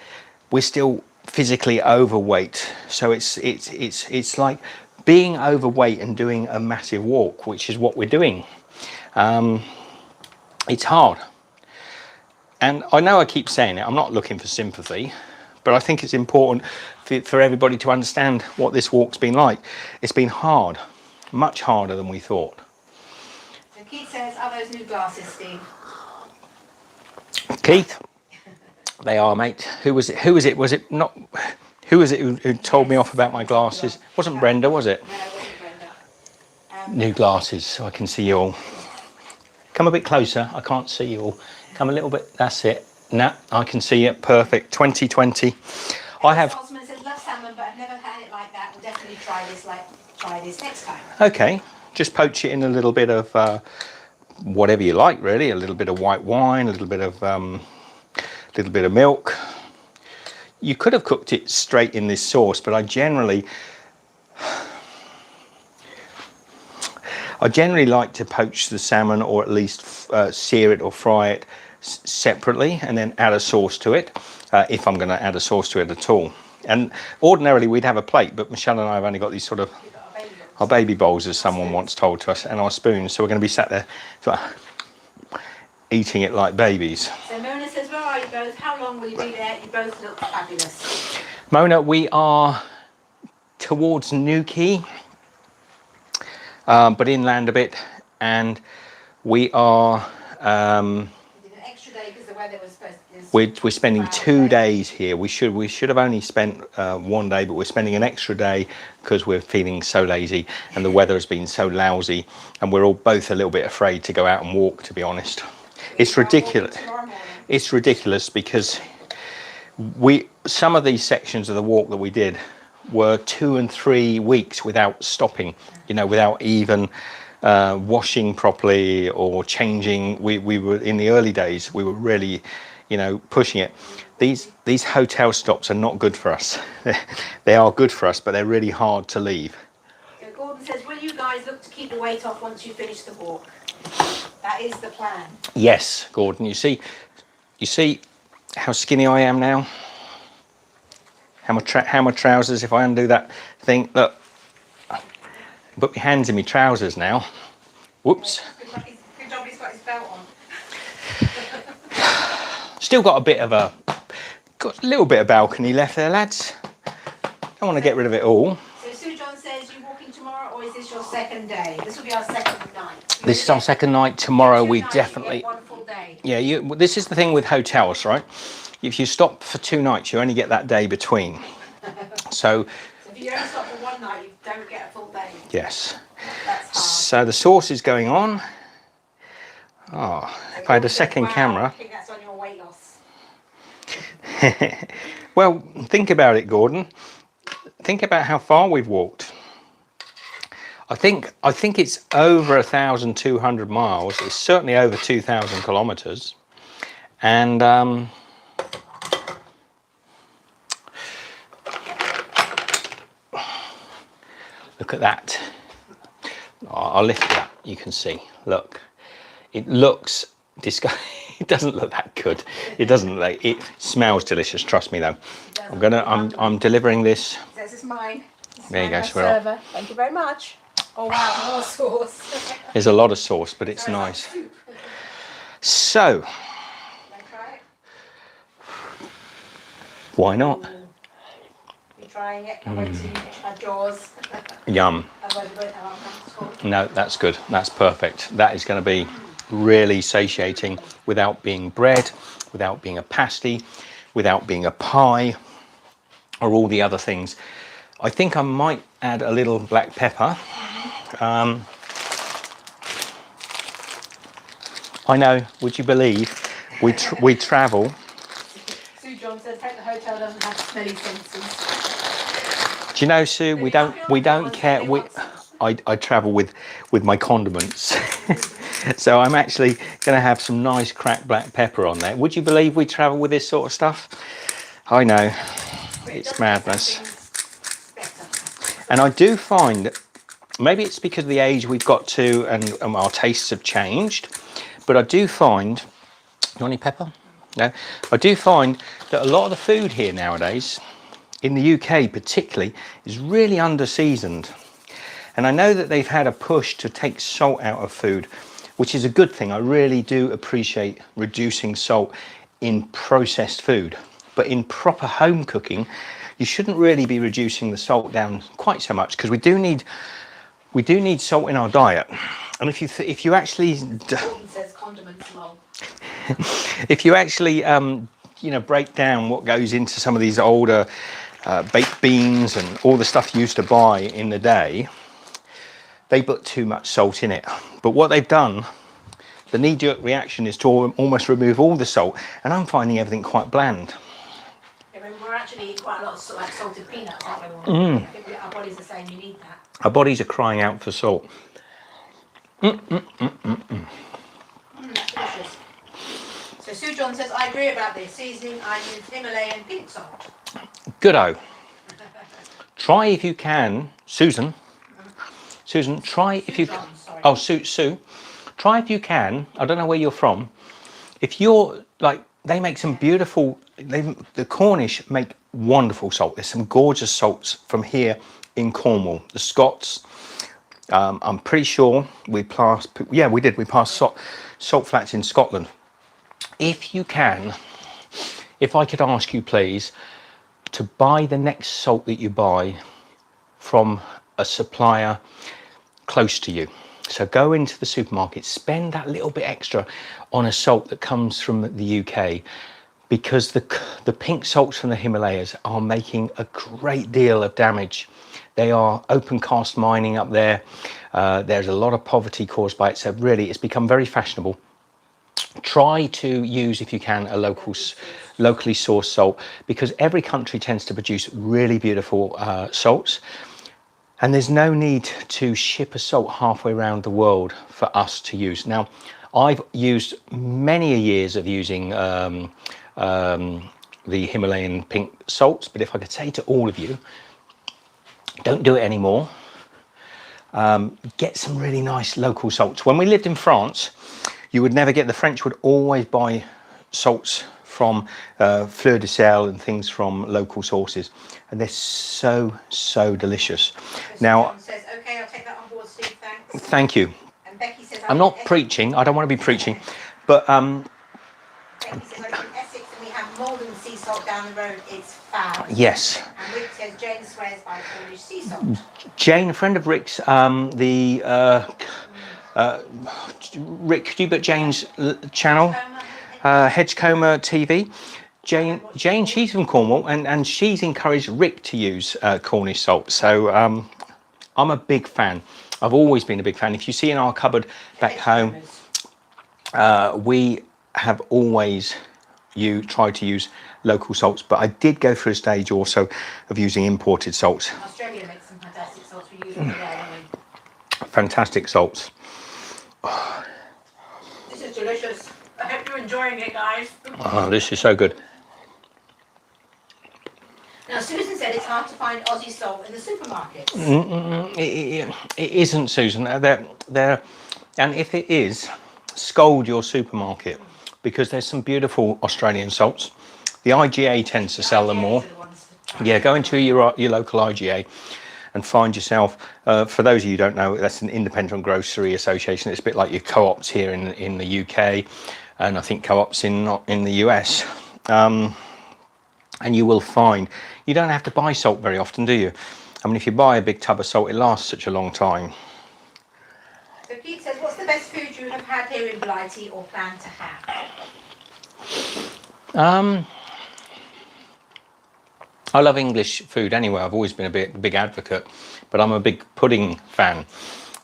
we're still physically overweight. So it's like being overweight and doing a massive walk, which is what we're doing. It's hard. And I know I keep saying it, I'm not looking for sympathy, but I think it's important for everybody to understand what this walk's been like. It's been hard. Much harder than we thought.
So Keith says, are those new glasses, Steve?
Keith, they are, mate. Who was it? Who was it? Was it not? Who was it who told me off about my glasses? Wasn't Brenda, was it?
No, it wasn't Brenda.
New glasses, so I can see you all. Come a bit closer. I can't see you all. Come a little bit. That's it. Nah, I can see it. Perfect. 2020. I have.
Osman says, love salmon, but I've never had it like that. We'll definitely try this next time.
Okay. Just poach it in a little bit of whatever you like, really. A little bit of white wine, a little bit of milk. You could have cooked it straight in this sauce, but I generally like to poach the salmon, or at least sear it or fry it separately, and then add a sauce to it, if I'm going to add a sauce to it at all. And ordinarily we'd have a plate, but Michelle and I have only got these sort of our baby bowls, as someone once told to us, and our spoons, so we're going to be sat there sort of eating it like babies.
So Mona says, where are you both? How long will you be there? You both look fabulous.
Mona, we are towards Newquay, but inland a bit, and we are
We did an extra day because the weather was supposed to...
we're spending 2 days here. We should have only spent 1 day, but we're spending an extra day because we're feeling so lazy and the weather has been so lousy, and we're all both a little bit afraid to go out and walk, to be honest. It's ridiculous. It's ridiculous because some of these sections of the walk that we did were 2 and 3 weeks without stopping, without even washing properly or changing. We were, in the early days, we were really, pushing it. These hotel stops are not good for us. They are good for us, but they're really hard to leave.
So Gordon says, will you guys look to keep the weight off once you finish the walk? That is the plan. Yes, Gordon. You see how skinny I am now? How my trousers, if I undo that thing, look. Put my hands in my trousers now. Whoops. Good job he's got his belt on.
Still got a little bit of balcony left there, lads. Don't want to get rid of it all.
So Sue John says, you walking tomorrow, or is this your second day? This will be our second night.
This is our second night. Tomorrow we definitely...
You get 1 full day.
Yeah, this is the thing with hotels, right? If you stop for 2 nights, you only get that day between. So
if you only stop for 1 night, you don't get a full day.
Yes.
That's hard.
So the sauce is going on. Oh, so if I had a second camera.
I think that's on your weight loss.
Well, think about it, Gordon. Think about how far we've walked. I think it's over 1,200 miles. It's certainly over 2,000 kilometres. And look at that. I'll lift it up. You can see. Look, it looks disgusting. It doesn't look that good. It doesn't. It smells delicious. Trust me, though. I'm delivering this.
This is mine.
There you go, sweetheart.
Thank you very much. Oh wow, more sauce.
There's a lot of sauce, but it's nice. So, why not?
You trying it? Can't wait to have yours.
Yum. No, that's good. That's perfect. That is going to be really satiating without being bread, without being a pasty, without being a pie, or all the other things. I think I might add a little black pepper. I know, would you believe, we travel.
Sue John says, hope the hotel doesn't have smelly senses.
Do you know, Sue, we don't care. I travel with my condiments. So I'm actually going to have some nice cracked black pepper on there. Would you believe we travel with this sort of stuff? I know, it's madness. And I do find, maybe it's because of the age we've got to and our tastes have changed, but I do find, you want any pepper? No? I do find that a lot of the food here nowadays, in the UK particularly, is really under-seasoned. And I know that they've had a push to take salt out of food, which is a good thing. I really do appreciate reducing salt in processed food. But in proper home cooking, you shouldn't really be reducing the salt down quite so much, because we do need we do need salt in our diet. And if you actually
says condiments, lol.
if you actually you know, break down what goes into some of these older baked beans and all the stuff you used to buy in the day, they put too much salt in it. But what they've done, the knee-jerk reaction is to almost remove all the salt, and I'm finding everything quite bland.
Yeah, we're actually eating quite a lot of like salted peanuts, aren't we? I think our bodies are saying you need that.
Our bodies are crying out for salt.
That's delicious. So Sue John says, I agree about this. Seasoning, I use Himalayan pink salt.
Goodo. Try if you can, Susan, try if you can. Oh, Sue, try if you can. I don't know where you're from. If you're like, they make some beautiful, the Cornish make wonderful salt. There's some gorgeous salts from here in Cornwall. The Scots, I'm pretty sure we passed salt flats in Scotland. If you can, if I could ask you please to buy the next salt that you buy from a supplier close to you. So go into the supermarket, spend that little bit extra on a salt that comes from the UK, because the pink salts from the Himalayas are making a great deal of damage. They are open cast mining up there. There's a lot of poverty caused by it. So really, it's become very fashionable. Try to use, if you can, a locally sourced salt, because every country tends to produce really beautiful salts. And there's no need to ship a salt halfway around the world for us to use. Now, I've used many years of using the Himalayan pink salts, but if I could say to all of you, don't do it anymore. Get some really nice local salts. When we lived in France, you would never get, the French would always buy salts from Fleur de Sel and things from local sources, and they're so delicious. Now,
John says, okay, I'll take that on board, Steve, thanks.
Thank you.
And Becky says,
I'm not preaching, I don't want to be preaching, but
Becky says, I live in Essex and we have Malden sea salt down the road, it's fab.
yes.
And Rick says, Jane swears by Cornish sea salt.
Jane, a friend of Rick's, Rick, could you put Jane's channel? Hedgecomber TV. Jane, she's from Cornwall, and she's encouraged Rick to use Cornish salt. So I'm a big fan. I've always been a big fan. If you see in our cupboard back home, we have always tried to use local salts, but I did go through a stage also of using imported salts.
Australia makes some fantastic salts we use over there, don't we?
Fantastic salts.
This is delicious. I hope you're enjoying it, guys.
Oh, this is so good.
Now, Susan said it's hard to find Aussie salt in the supermarkets.
It isn't, Susan. They're, and if it is, scold your supermarket, because there's some beautiful Australian salts. The IGA tends to sell them more. Yeah, go into your local IGA and find yourself, for those of you who don't know, that's an independent grocery association. It's a bit like your co-ops here in the UK, and I think co-ops in the US. And you will find, you don't have to buy salt very often, do you? I mean, if you buy a big tub of salt, it lasts such a long time.
So Pete says, what's the best food you have had here in Blighty or plan to have?
I love English food anyway. I've always been a big advocate, but I'm a big pudding fan.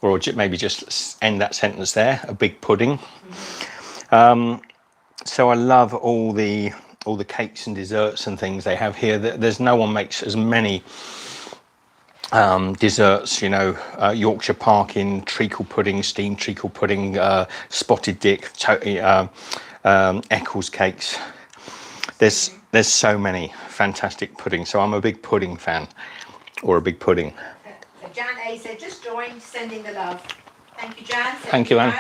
Or maybe just end that sentence there, a big pudding. So I love all the cakes and desserts and things they have here. There's no one makes as many desserts, you know, Yorkshire Parkin, treacle pudding, steamed treacle pudding, spotted dick, Eccles cakes. There's so many fantastic puddings. So I'm a big pudding fan, or a big pudding.
So Jan A said, just joined, sending the love. Thank you, Jan.
Thank you, Anne.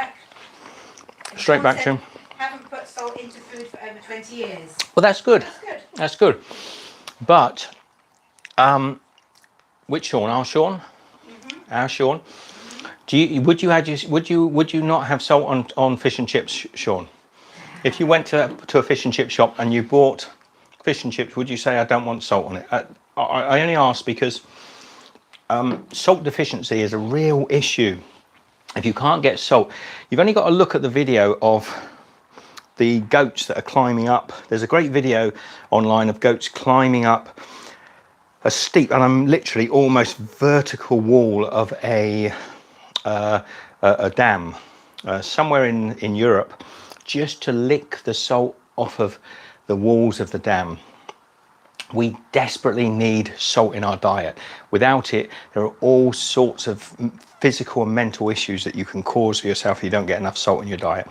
Straight back to him.
Haven't put salt into food for over 20 years.
Well, that's good.
That's good.
That's good. But which Sean? Our Sean? Our Sean. Would you not have salt on fish and chips, Sean? If you went to a fish and chip shop and you bought fish and chips, would you say I don't want salt on it? I only ask because Salt deficiency is a real issue. If you can't get salt, you've only got to look at the video of the goats that are climbing up. There's a great video online of goats climbing up a steep, and I'm literally almost vertical wall of a dam somewhere in Europe, just to lick the salt off of the walls of the dam. We desperately need salt in our diet. Without it, there are all sorts of physical and mental issues that you can cause for yourself if you don't get enough salt in your diet.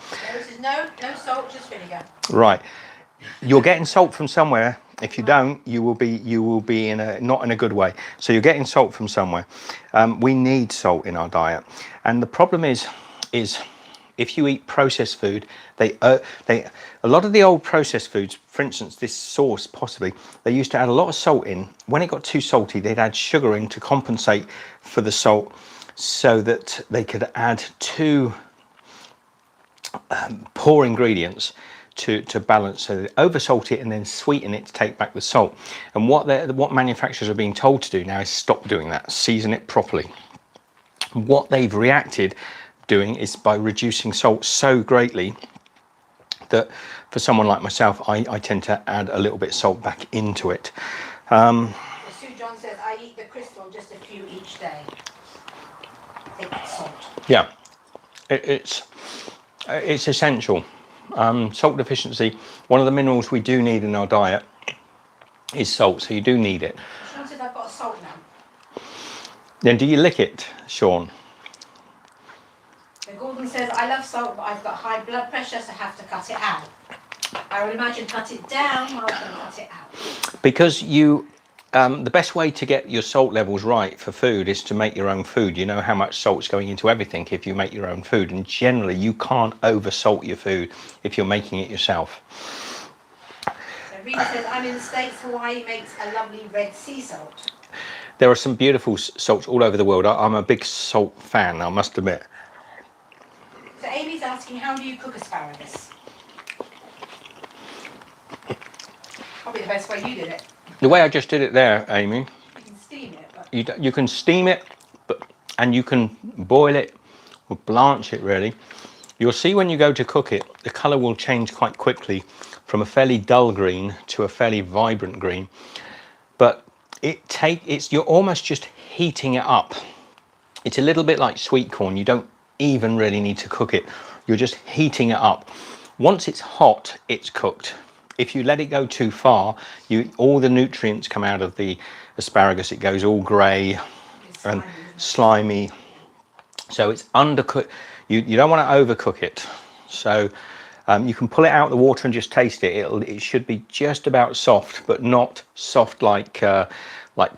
No salt, just vinegar.
Right. You're getting salt from somewhere. If you don't, you will be not in a good way. So you're getting salt from somewhere. We need salt in our diet, and the problem is if you eat processed food, a lot of the old processed foods, for instance, this sauce possibly, they used to add a lot of salt in. When it got too salty, they'd add sugar in to compensate for the salt, so that they could add two poor ingredients to balance. So they oversalt it and then sweeten it to take back the salt. And what manufacturers are being told to do now is stop doing that, season it properly. What they've reacted doing is by reducing salt so greatly that for someone like myself, I tend to add a little bit of salt back into it.
Sue John says, I eat the crystal, just a few each day. Take that salt.
Yeah, it's essential. Salt deficiency, one of the minerals we do need in our diet is salt, so you do need it.
Sean says, I've got salt now.
Then do you lick it, Sean?
So Gordon says, I love salt, but I've got high blood pressure, so have to cut it out. I would imagine cut it down rather than cut it out.
Because the best way to get your salt levels right for food is to make your own food. You know how much salt's going into everything if you make your own food, and generally you can't over salt your food if you're making it yourself.
So Rita says, I'm in the States, Hawaii makes a lovely red sea salt.
There are some beautiful salts all over the world. I'm a big salt fan, I must admit.
So Amy's asking, how do you cook asparagus? Probably the best way you did it.
The way I just did it there, Amy.
You can steam it. But...
You can steam it, and you can boil it or blanch it really. You'll see when you go to cook it, the colour will change quite quickly from a fairly dull green to a fairly vibrant green. But you're almost just heating it up. It's a little bit like sweet corn. You don't even really need to cook it. You're just heating it up. Once it's hot, it's cooked. If you let it go too far, all the nutrients come out of the asparagus. It goes all grey and slimy. So it's undercooked. You don't want to overcook it. So you can pull it out of the water and just taste it. It should be just about soft, but not soft like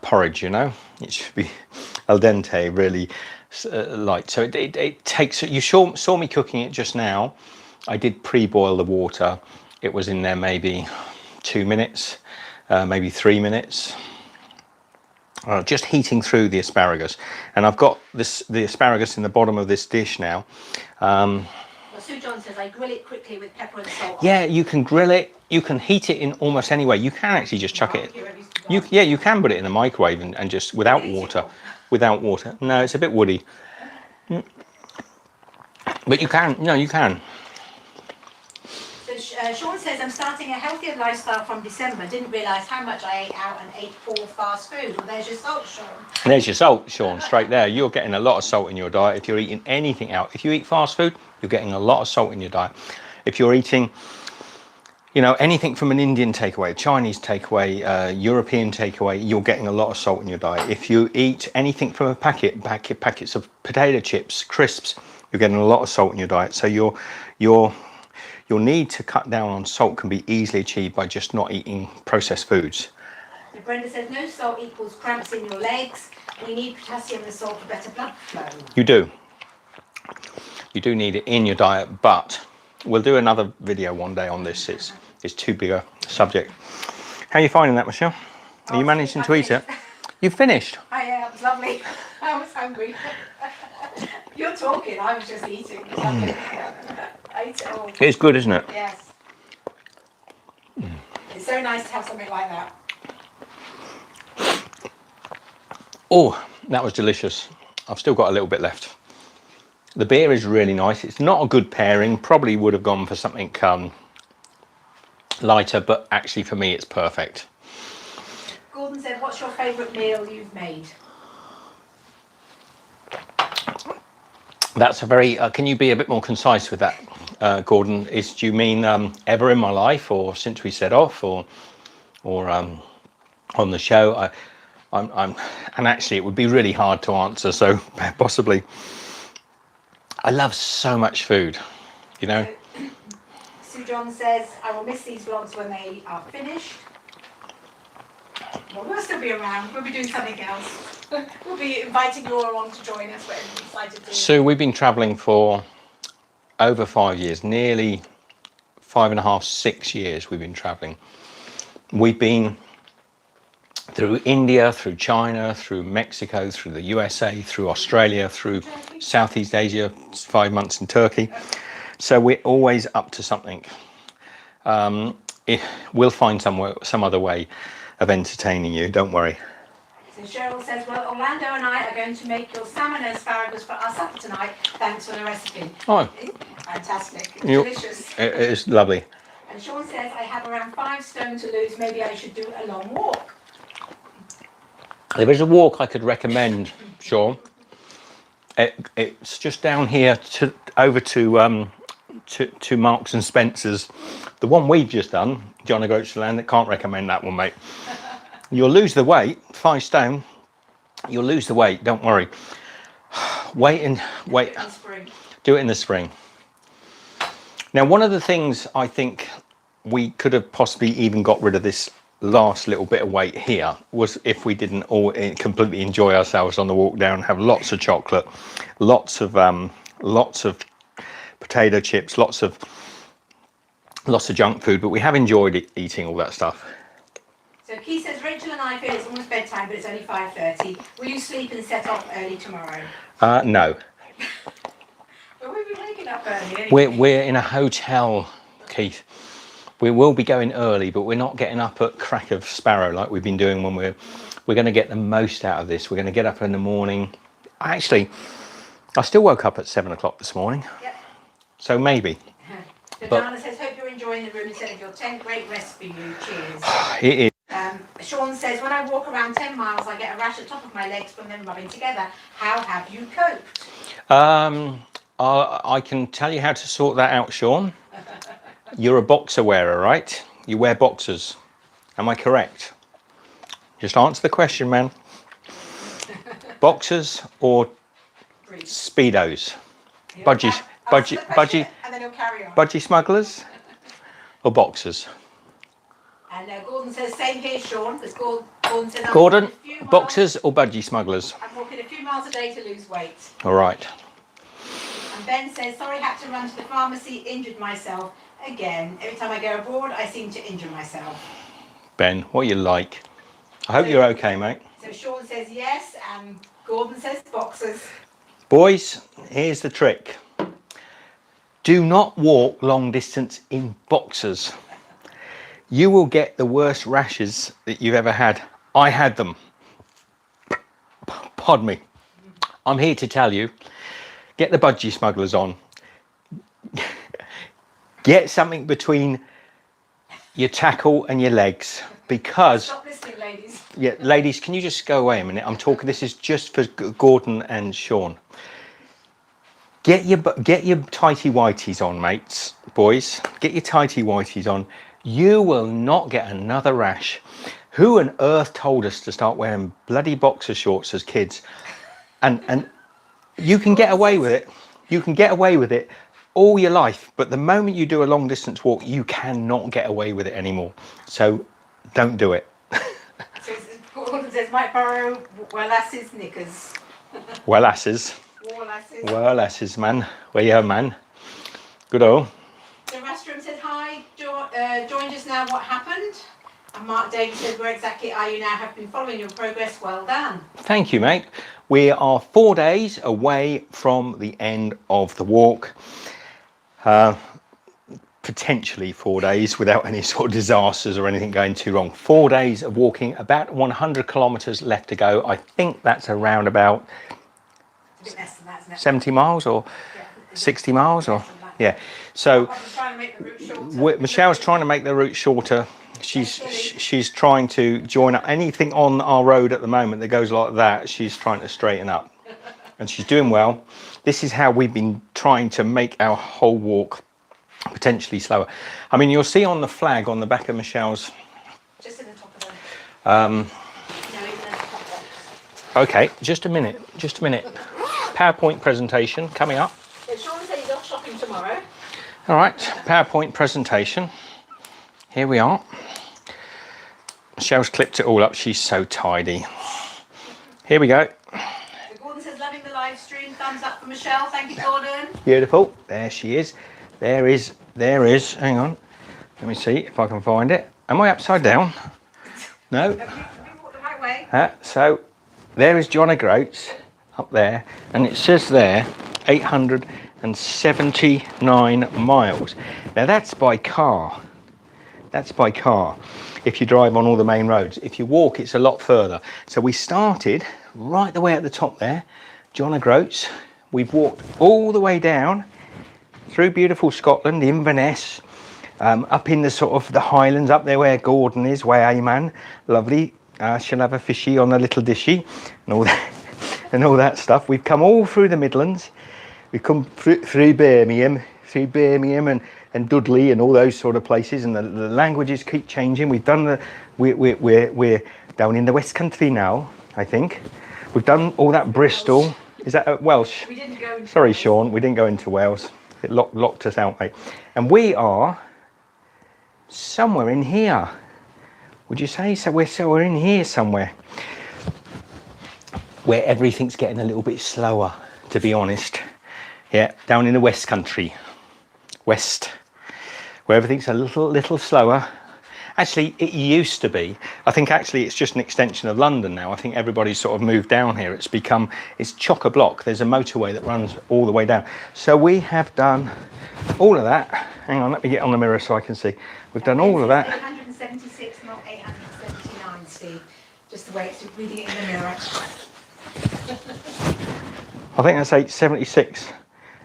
porridge, you know. It should be al dente, really light. So it takes. You saw me cooking it just now. I did pre-boil the water. It was in there maybe 2 minutes, maybe 3 minutes. Just heating through the asparagus. And I've got the asparagus in the bottom of this dish now.
Well, Sue John says, I grill it quickly with pepper and salt.
Yeah, you can grill it. You can heat it in almost any way. You can actually just chuck it. You can put it in the microwave and just without water. Without water. No, it's a bit woody. But you can. No, you can.
Sean says, I'm starting a healthier lifestyle from December. Didn't realise how much I ate out and ate poor fast food. Well, there's your salt, Sean.
There's your salt, Sean, straight there. You're getting a lot of salt in your diet if you're eating anything out. If you eat fast food, you're getting a lot of salt in your diet. If you're eating, anything from an Indian takeaway, Chinese takeaway, European takeaway, you're getting a lot of salt in your diet. If you eat anything from a packets of potato chips, crisps, you're getting a lot of salt in your diet. So your need to cut down on salt can be easily achieved by just not eating processed foods.
So Brenda says, no salt equals cramps in your legs. We need potassium and salt for better blood flow.
You do. You do need it in your diet, but we'll do another video one day on this. It's too big a subject. How are you finding that, Michelle? Are you managing to eat it? You finished?
It was lovely. I was hungry. You're talking, I was just eating. I ate it all.
It's good, isn't it?
Yes. It's so nice to have something like that.
Oh, That was delicious. I've still got a little bit left. The beer is really nice. It's not a good pairing. Probably would have gone for something lighter, but actually for me it's perfect.
Gordon said, what's your favourite meal you've made?
That's a very, can you be a bit more concise with that, Gordon? Do you mean ever in my life, or since we set off, or on the show? And actually it would be really hard to answer, so possibly. I love so much food, you know.
Sue John says, I will miss these vlogs when they are finished. Well, we'll still be around. We'll be doing something else. We'll be inviting you all on to join us, whatever you decide to do.
So we've been travelling for over 5 years, nearly 5.5, 6 years we've been travelling. We've been through India, through China, through Mexico, through the USA, through Australia, through Southeast Asia, 5 months in Turkey. So we're always up to something. We'll find some other way of entertaining you, don't worry.
So Cheryl says, well, Orlando and I are going to make your salmon and asparagus for our supper tonight. Thanks for the recipe.
Oh,
fantastic. It's delicious.
It is lovely.
And Sean says, I have around 5 stone to lose. Maybe I should do a long walk.
There is a walk I could recommend, Sean. It's just down here over to Marks and Spencer's. The one we've just done, John O'Groats Land, can't recommend that one, mate. You'll lose the weight, 5 stone. You'll lose the weight, don't worry. Wait. Do it in the spring. Now, one of the things I think we could have possibly even got rid of this last little bit of weight here was if we didn't all completely enjoy ourselves on the walk down, have lots of chocolate, lots of potato chips, lots of junk food, but we have enjoyed eating all that stuff.
So Keith says, Rachel and I feel it's almost bedtime, but it's only 5:30. Will you sleep and set off early tomorrow?
No.
But we'll be waking up early anyway.
We're in a hotel, Keith. We will be going early, but we're not getting up at crack of sparrow like we've been doing when we're going to get the most out of this. We're going to get up in the morning. Actually, I still woke up at 7 o'clock this morning.
Yep.
So maybe.
But Dana says, hope you're enjoying the room instead of your tent. Great rest for you. Cheers.
It is.
Sean says, when I walk around 10 miles, I get a rash at the top of my legs from them rubbing together. How have you coped?
I can tell you how to sort that out, Sean. You're a boxer wearer, right? You wear boxers. Am I correct? Just answer the question, man. Boxers or Speedos?
Yeah,
budgie smugglers or boxers?
And Gordon says, same here, Sean. Gordon says,
Gordon, boxers or budgie smugglers?
I'm walking a few miles a day to lose weight.
All right.
And Ben says, sorry, had to run to the pharmacy, injured myself again. Every time I go abroad, I seem to injure myself.
Ben, what are you like? I hope you're okay, mate.
So Sean says yes, and Gordon says boxers.
Boys, here's the trick. Do not walk long distance in boxers. You will get the worst rashes that you've ever had. I had them. Pardon me. I'm here to tell you, get the budgie smugglers on. Get something between your tackle and your legs, because...
Stop listening, ladies.
Yeah, ladies, can you just go away a minute? I'm talking, this is just for Gordon and Sean. Get your tighty whities on, mates, boys. Get your tighty whities on. You will not get another rash. Who on earth told us to start wearing bloody boxer shorts as kids? And you can get away with it. You can get away with it all your life, but the moment you do a long distance walk, you cannot get away with it anymore. So don't do it.
So Gordon says, might borrow Wallace's knickers.
Wallace's. Wallace's, man. Where you are, man. Good old.
The restroom says, hi, joined us now, what happened? And Mark Davis says, where exactly are you now? Have been following your progress, well done.
Thank you, mate. We are 4 days away from the end of the walk. potentially 4 days without any sort of disasters or anything going too wrong. 4 days of walking, about 100 kilometres left to go. I think that's around about 70 miles or 60 miles or yeah. So Michelle's trying to make the route shorter. She's trying to join up anything on our road at the moment that goes like that. She's trying to straighten up, and she's doing well. This is how we've been trying to make our whole walk potentially slower. I mean, you'll see on the flag on the back of Michelle's.
Just in the top of them.
Okay, just a minute. PowerPoint presentation coming up.
So Sean said he's off shopping tomorrow.
All right, PowerPoint presentation. Here we are. Michelle's clipped it all up. She's so tidy. Here we go.
So Gordon says, loving the live stream. Thumbs up for Michelle. Thank you, Gordon.
Beautiful. There she is. There is. Hang on. Let me see if I can find it. Am I upside down? No.
You walked the right way.
So there is John O'Groats up there, and it says there 879 miles. Now that's by car. If you drive on all the main roads. If you walk, it's a lot further. So we started right the way at the top there, John O'Groats. We've walked all the way down through beautiful Scotland, Inverness, up in the sort of the Highlands, up there where Gordon is, where Ayman, lovely. She'll have a fishy on a little dishy and all that stuff. We've come all through the Midlands. We've come through Birmingham and Dudley and all those sort of places, and the languages keep changing. We've done we're down in the West Country now, I think. We've done all that Bristol. Is that Welsh?
We didn't go into
Sorry, Sean, we didn't go into Wales. It locked us out, mate. And we are somewhere in here. Would you say? So we're in here somewhere, where everything's getting a little bit slower, to be honest. Yeah, down in the West Country. West, where everything's a little slower. Actually, it used to be. I think actually it's just an extension of London now. I think everybody's sort of moved down here. It's chock-a-block. There's a motorway that runs all the way down. So we have done all of that. Hang on, let me get on the mirror so I can see. We've done all of that.
876, not 879, Steve. Just the way it's reading it in the mirror.
I think that's 876.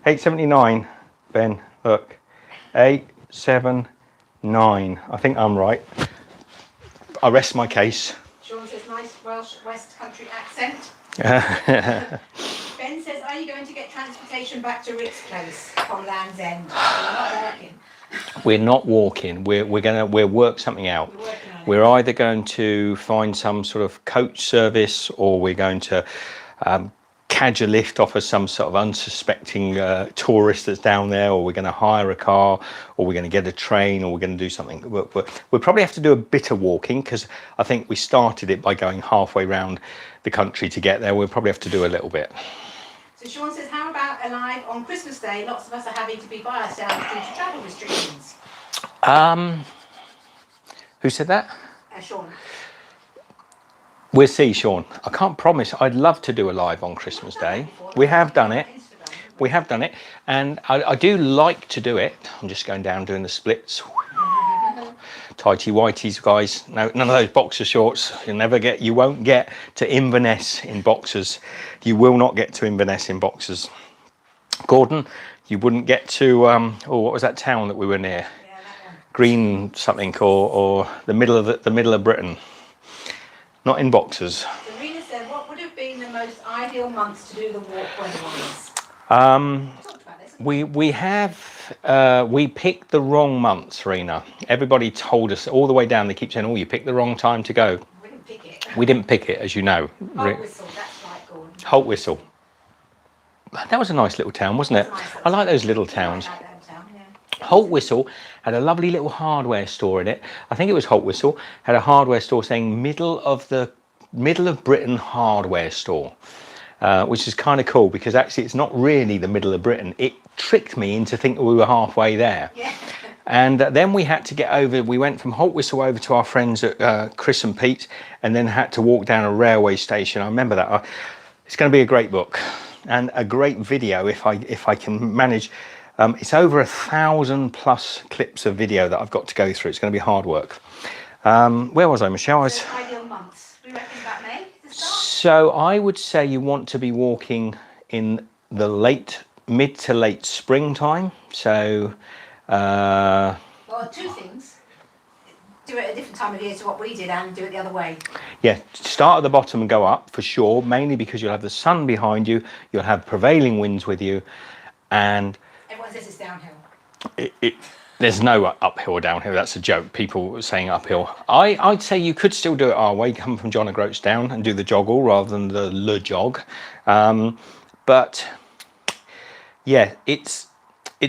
879, Ben, look. 879. I think I'm right. I rest my case.
Sean says, nice Welsh West Country accent. Ben says, are you going to get transportation back to Rick's place from Land's End?
We're not walking. We'll work something out. We're either going to find some sort of coach service, or we're going to cadge a lift off of some sort of unsuspecting tourist that's down there, or we're going to hire a car, or we're going to get a train, or we're going to do something. We'll probably have to do a bit of walking, because I think we started it by going halfway around the country to get there. We'll probably have to do a little bit.
So Sean says, how about alive on Christmas Day? Lots of us are having to be by ourselves due to travel restrictions.
Who said that?
Sean.
We'll see, Sean. I can't promise. I'd love to do a live on Christmas Day. We have done it. And I do like to do it. I'm just going down doing the splits. Tighty whities, guys. No, none of those boxer shorts. You won't get to Inverness in boxers. You will not get to Inverness in boxers. Gordon, you wouldn't get to what was that town that we were near? Green something, or the middle of Britain. Not in boxers.
Serena said, what would have been the most ideal months to do the walk weather-wise?
We picked the wrong month, Serena. Everybody told us all the way down. They keep saying, "Oh, you picked the wrong time to go."
We didn't pick it.
We didn't pick it, as you know.
Holt Whistle, that's right, Gordon.
Holt Whistle. That was a nice little town, wasn't it? I like those little towns.
I like that town, yeah.
Holt Whistle had a lovely little hardware store in it. I think it was Holt Whistle had a hardware store saying middle of Britain hardware store, which is kind of cool, because actually it's not really the middle of Britain. It tricked me into thinking we were halfway there. Yeah. And then we had to get over. We went from Holt Whistle over to our friends at Chris and Pete, and then had to walk down a railway station. I remember that. It's going to be a great book and a great video if I can manage It's over 1,000+ clips of video that I've got to go through. It's going to be hard work. Where was I, Michelle?
Ideal months. We reckon about May to start.
So I would say you want to be walking in the mid to late springtime. So,
well, two things. Do it at a different time of year to what we did and do it the other way.
Yeah, start at the bottom and go up for sure, mainly because you'll have the sun behind you, you'll have prevailing winds with you, and
everyone says it's downhill.
There's no uphill or downhill. That's a joke. People saying uphill. I'd say you could still do it our way. Come from John O'Groats down and do the joggle rather than the le jog. But yeah, it's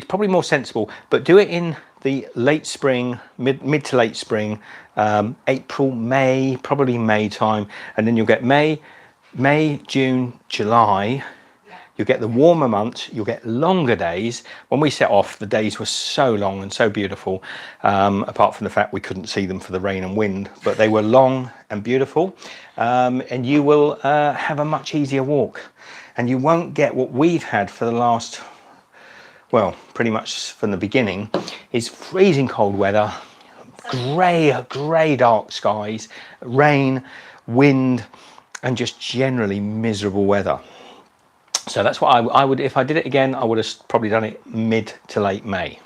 probably more sensible. But do it in the late spring, mid to late spring, April, May, probably May time, and then you'll get May, June, July. You'll get the warmer months, you'll get longer days. When we set off, the days were so long and so beautiful, apart from the fact we couldn't see them for the rain and wind, but they were long and beautiful. And you will have a much easier walk. And you won't get what we've had for the last, well, pretty much from the beginning, is freezing cold weather, grey dark skies, rain, wind, and just generally miserable weather. So that's what I would, if I did it again, I would have probably done it mid to late May.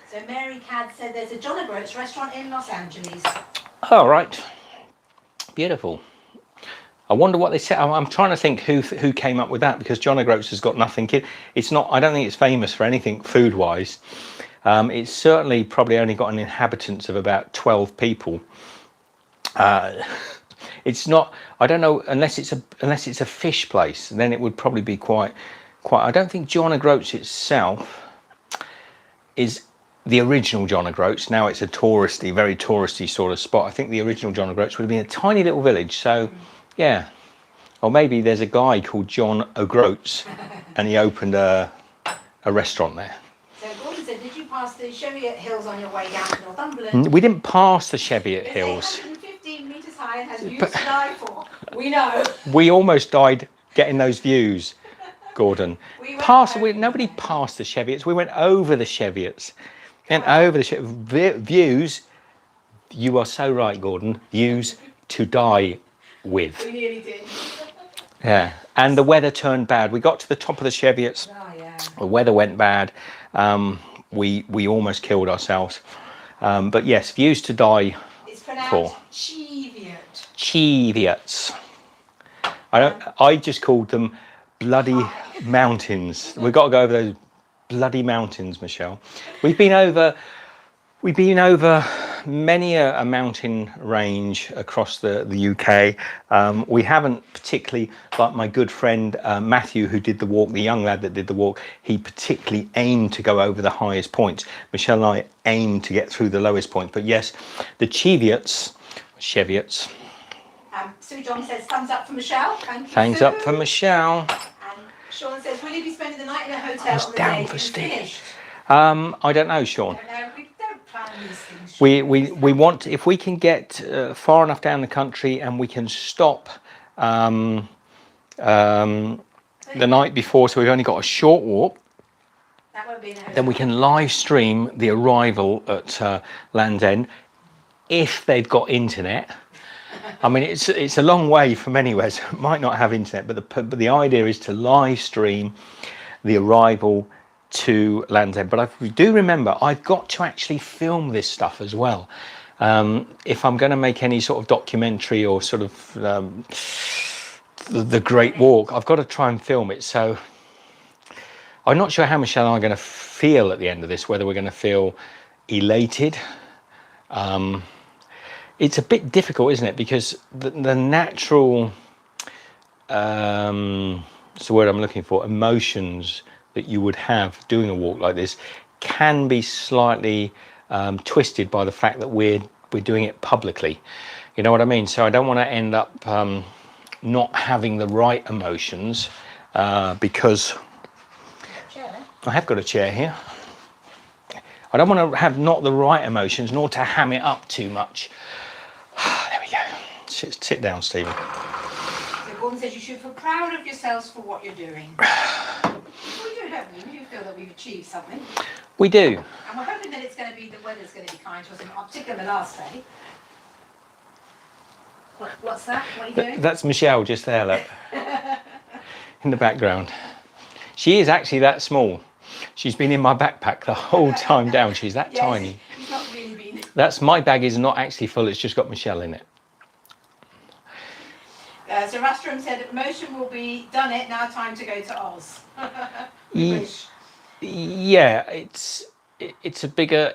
So Mary Cad said there's a John O'Groats restaurant in Los Angeles.
Oh, right. Beautiful. I wonder what they said. I'm trying to think who came up with that, because John O'Groats has got nothing. It's not, I don't think it's famous for anything food-wise. It's certainly probably only got an inhabitants of about 12 people. It's not, I don't know, unless it's a fish place, then it would probably be quite. I don't think John O'Groats itself is the original John O'Groats. Now it's a very touristy sort of spot. I think the original John O'Groats would have been a tiny little village. So, yeah. Or maybe there's a guy called John O'Groats and he opened a restaurant there.
So Gordon said, did you pass the Cheviot Hills on your way down to Northumberland?
We didn't pass the Cheviot Hills.
115 metres high and has views to die for. We know.
We almost died getting those views, Gordon. Nobody passed the Cheviots. We went over the Cheviots. Views. You are so right, Gordon. Views to die with.
We nearly did.
Yeah, and the weather turned bad. We got to the top of the Cheviots.
Oh, yeah.
The weather went bad. We almost killed ourselves. But yes, views to die for.
Cheviot.
Cheviots. I just called them bloody mountains. We've got to go over those bloody mountains, Michelle. We've been over many a mountain range across the UK. We haven't particularly, like my good friend Matthew, who did the walk, the young lad that did the walk, he particularly aimed to go over the highest points. Michelle and I aimed to get through the lowest points. But yes, the Cheviots.
Sue John says thumbs up for Michelle. Thank you.
Thumbs up for Michelle.
And Sean says, will you be spending the night in a hotel on the
down
day
for
you
Steve.
finish?
I don't know, Sean.
We don't plan these things.
We want, if we can get far enough down the country and we can stop the night before, so we've only got a short walk.
That won't be in a hotel.
Then we can live stream the arrival at Land's End if they've got internet. I mean, it's a long way from anywhere, so it might not have internet, but the idea is to live stream the arrival to Land's End. But I do remember I've got to actually film this stuff as well. If I'm going to make any sort of documentary or sort of the Great Walk, I've got to try and film it. So I'm not sure how Michelle and I are going to feel at the end of this, whether we're going to feel elated. It's a bit difficult, isn't it? Because the natural, what's the word I'm looking for, emotions that you would have doing a walk like this can be slightly twisted by the fact that we're doing it publicly. You know what I mean? So I don't want to end up not having the right emotions because I have got a chair here. I don't want to have not the right emotions, nor to ham it up too much. There we go. Sit down, Stephen.
So Gordon says you should feel proud of yourselves for what you're doing. What are you doing don't we? We do feel that we've achieved something.
We do.
And we're hoping that the weather's going to be kind to us, particularly the last day. What's that? What are you doing?
That's Michelle just there, look. In the background. She is actually that small. She's been in my backpack the whole time down. She's that tiny.
He's not really been.
That's my bag is not actually full. It's just got Michelle in it.
So Rastrom said motion will be done it. Now time to go to Oz.
Yeah, it's a bigger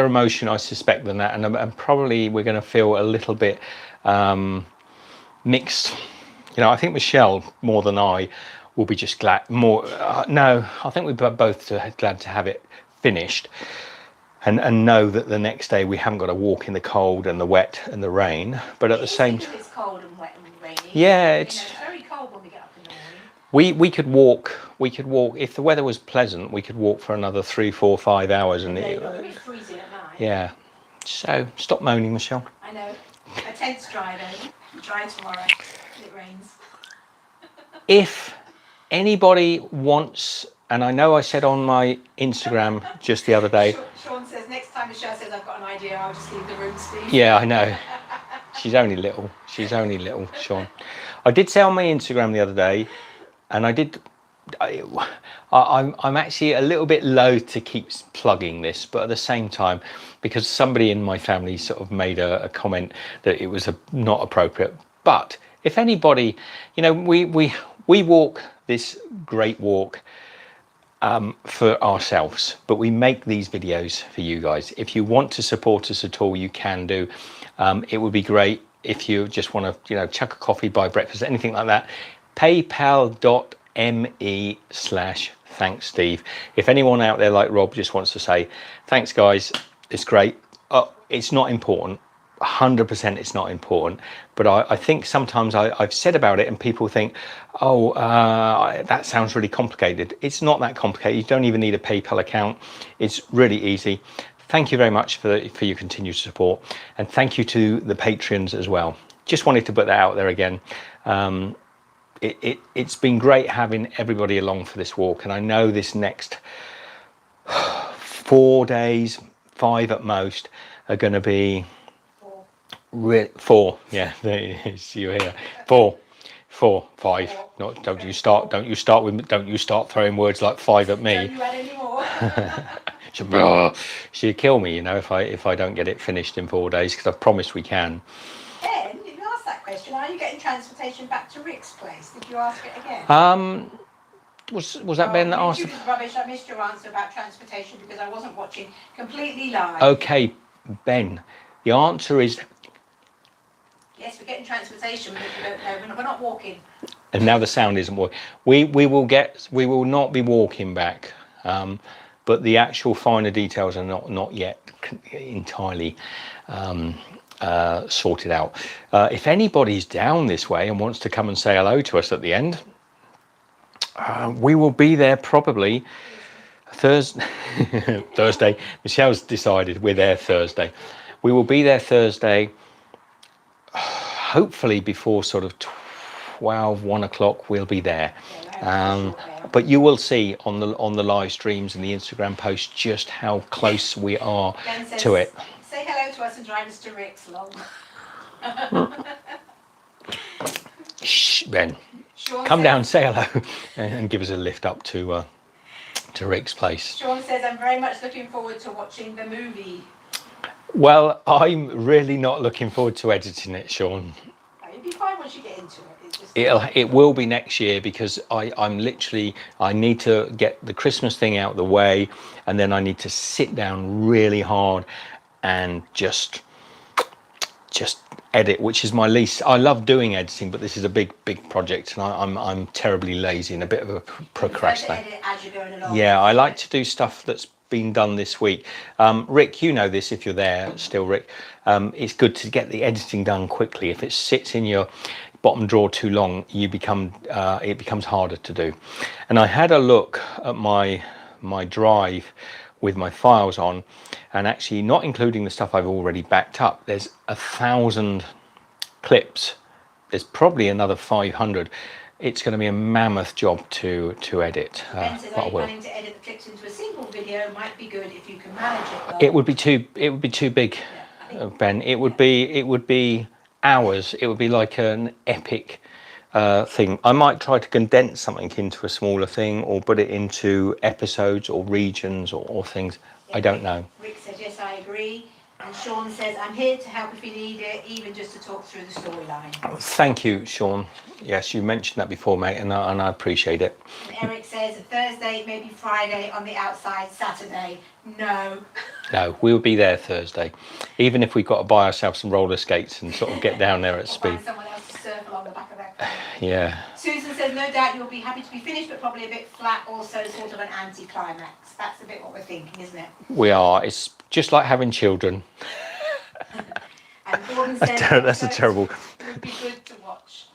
emotion, I suspect, than that, and probably we're going to feel a little bit mixed. You know, I think Michelle more than I will be just glad. No, I think we're both glad to have it finished, and know that the next day we haven't got to walk in the cold and the wet and the rain. But at the same time,
it's cold and wet and rainy.
Yeah, it's
very cold when we get up in the morning.
We could walk if the weather was pleasant. We could walk for another 3, 4, 5 hours, and
it would be freezing at night.
Yeah. So stop moaning, Michelle.
I know. A tent's dry though. Dry tomorrow. It rains.
If anybody wants, and I know I said on my Instagram just the other day.
Sean says next time Michelle says I've got an idea, I'll just leave the room, Steve.
Yeah, I know. She's only little, Sean. I did say on my Instagram the other day, and I'm actually a little bit loath to keep plugging this, but at the same time, because somebody in my family sort of made a comment that it was not appropriate. But if anybody, you know, we walk this great walk for ourselves, but we make these videos for you guys. If you want to support us at all, you can do. It would be great if you just want to, you know, chuck a coffee, buy breakfast, anything like that. PayPal.me/thanks Steve. If anyone out there like Rob just wants to say thanks guys, it's great. It's not important. 100% it's not important, but I think sometimes I've said about it and people think, that sounds really complicated. It's not that complicated. You don't even need a PayPal account. It's really easy. Thank you very much for your continued support, and thank you to the Patreons as well. Just wanted to put that out there again. It's been great having everybody along for this walk, and I know this next 4 days, 5 at most, are going to be 4. Yeah, there it is. You're here. 4, 5. Not don't you start throwing words like 5 at me.
Don't you add any more?
She'd kill me, you know, if I don't get it finished in 4 days, because I've promised we can.
Ben, did you ask that question? Are you getting transportation back to Rick's place? Did you ask it again?
Was that Ben that asked?
Rubbish. I missed your answer about transportation because I wasn't watching completely live.
Okay, Ben. The answer is
yes. We're getting transportation, but if you don't know, we're not walking.
And now the sound isn't working. We will not be walking back. But the actual finer details are not yet entirely sorted out. If anybody's down this way and wants to come and say hello to us at the end, we will be there probably Thursday. Michelle's decided we're there Thursday. We will be there Thursday, hopefully before sort of 12, 1 o'clock. We'll be there. But you will see on the live streams and the Instagram posts just how close we are to it.
Say hello to us and drive us to Rick's, lol.
Shh, Ben. Come down, say hello, and give us a lift up to Rick's place.
Sean says, I'm very much looking forward to watching the movie.
Well, I'm really not looking forward to editing it, Sean.
You'll be fine once you get into it.
It will be next year, because I need to get the Christmas thing out of the way, and then I need to sit down really hard and just edit, which is my least. I love doing editing, but this is a big project, and I'm terribly lazy and a bit of a procrastinator.
Edit as you're going along.
Yeah, I like to do stuff that's been done this week. Rick, you know this if you're there still, Rick. It's good to get the editing done quickly. If it sits in your bottom drawer too long, it becomes harder to do. And I had a look at my drive with my files on, and actually not including the stuff I've already backed up, there's 1,000 clips. There's probably another 500 it's going to be a mammoth job to edit.
Ben says, are you planning to edit the clips into a single video? Might be good if you can manage it though.
It would be too big, Ben. It would be hours. It would be like an epic thing. I might try to condense something into a smaller thing, or put it into episodes or regions or things. I don't know.
Rick says, yes, I agree. And Sean says, I'm here to help if you need it, even just to talk through the storyline.
Thank you, Sean. Yes, you mentioned that before, mate, and I appreciate it.
And Eric says, Thursday, maybe Friday on the outside, Saturday. No.
No, we'll be there Thursday. Even if we've got to buy ourselves some roller skates and sort of get down there at speed.
Find someone else to surf along the back of their car.
Yeah.
Susan says, no doubt you'll be happy to be finished, but probably a bit flat, also sort of an anti-climax. That's a bit what we're thinking, isn't it?
We are. It's just like having children.
And Gordon says,
that's a terrible.
It would be good to watch.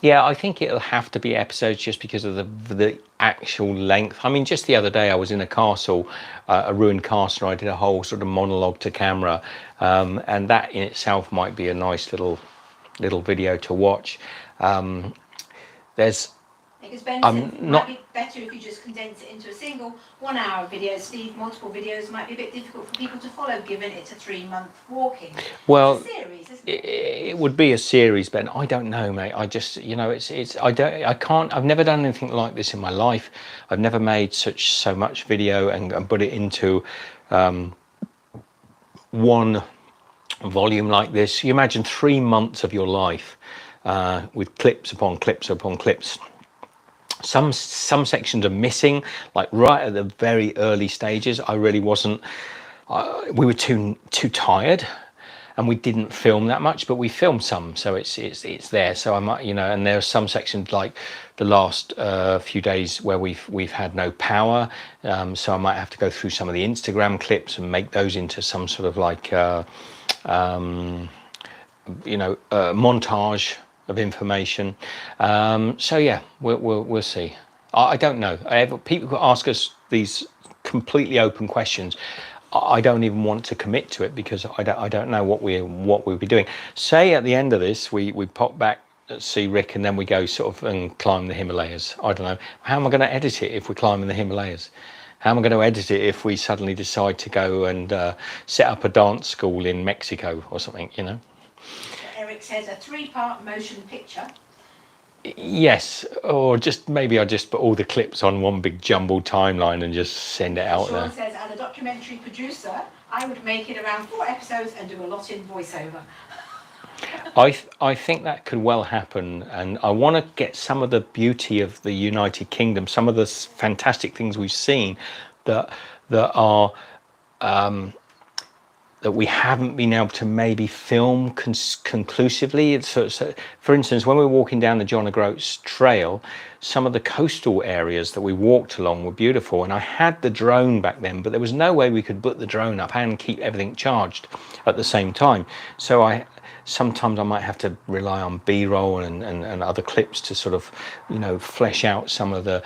Yeah, I think it'll have to be episodes just because of the actual length. I mean, just the other day I was in a castle, a ruined castle, and I did a whole sort of monologue to camera, and that in itself might be a nice little video to watch.
Because Ben said it might be better if you just condense it into a single 1 hour video. Steve, multiple videos might be a bit difficult for people to follow given it's a 3-month walking.
Well,
it's a series, isn't it?
It would be a series, Ben. I don't know, mate. I just, I've never done anything like this in my life. I've never made so much video and put it into one volume like this. You imagine 3 months of your life with clips upon clips upon clips. Some sections are missing, like right at the very early stages. I really wasn't. We were too tired, and we didn't film that much. But we filmed some, so it's there. So I might, and there are some sections like the last few days where we've had no power. So I might have to go through some of the Instagram clips and make those into some sort of like montage of information. So yeah, we'll see. I don't know. People who ask us these completely open questions, I don't even want to commit to it because I don't know what we'll be doing. Say at the end of this, we pop back, see Rick, and then we go sort of and climb the Himalayas. I don't know. How am I going to edit it if we're climbing the Himalayas? How am I going to edit it if we suddenly decide to go and set up a dance school in Mexico or something,
Eric says a 3-part motion picture.
Yes, or maybe I just put all the clips on one big jumbled timeline and just send it out there.
Sean says, as a documentary producer, I would make it around 4 episodes and do a lot in voiceover.
I think that could well happen, and I want to get some of the beauty of the United Kingdom, some of the fantastic things we've seen that are that we haven't been able to maybe film conclusively. So, for instance, when we were walking down the John O'Groats Trail, some of the coastal areas that we walked along were beautiful, and I had the drone back then, but there was no way we could put the drone up and keep everything charged at the same time. So sometimes I might have to rely on B-roll and other clips to sort of, flesh out some of the,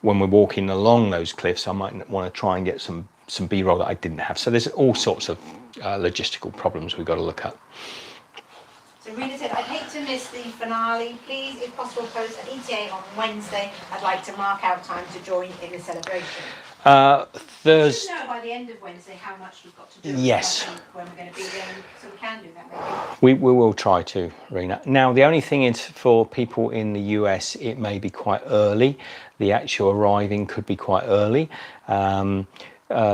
when we're walking along those cliffs, I might want to try and get some B-roll that I didn't have. So there's all sorts of logistical problems we've got to look at.
So Rita said, I'd hate to miss the finale. Please, if possible, post an ETA on Wednesday. I'd like to mark out time to join in the celebration.
Thursday.
We should know by the end of Wednesday how much we've got to do.
Yes.
When we're going to be there, so we can do that maybe.
We will try to, Rena. Now, the only thing is for people in the US, it may be quite early. The actual arriving could be quite early.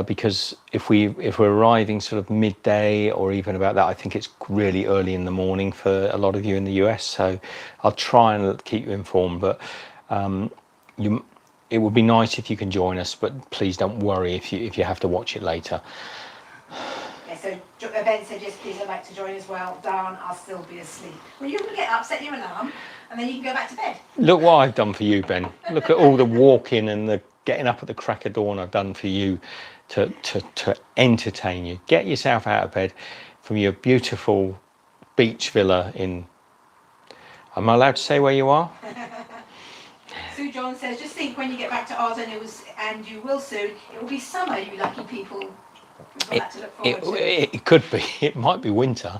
Because if we're arriving sort of midday or even about that, I think it's really early in the morning for a lot of you in the US. So I'll try and keep you informed, but it would be nice if you can join us, but please don't worry if you have to watch it later.
Okay, so Ben said, yes, please, I'd like to join as well. Darn, I'll still be asleep. Well, you can get up, set your alarm, and then you can go back to bed.
Look what I've done for you, Ben. Look at all the walking and the getting up at the crack of dawn I've done for you to entertain you. Get yourself out of bed from your beautiful beach villa in... Am I allowed to say where you are?
Sue John says, just think when you get back to Oz and you will soon, it will be summer, you lucky people. We've got that to look forward to.
It could be. It might be winter,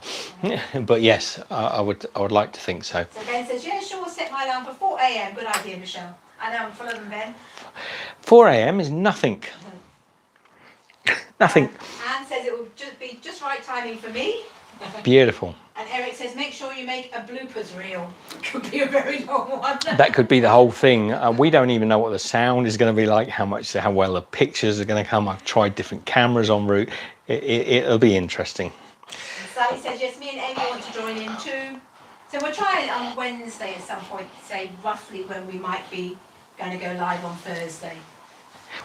but yes, I would like to think so.
So Ben says, yeah, sure, set my alarm for 4 a.m. Good idea, Michelle. I know I'm full of them, Ben.
4 a.m. is nothing. Nothing.
Anne says it will be just right timing for me.
Beautiful.
And Eric says, make sure you make a bloopers reel. Could be a very long one.
That could be the whole thing. We don't even know what the sound is going to be like, how well the pictures are going to come. I've tried different cameras en route. It'll be interesting.
And Sally says, yes, me and Amy want to join in too. So we'll try it on Wednesday at some point, say roughly when we might be going to go live on Thursday.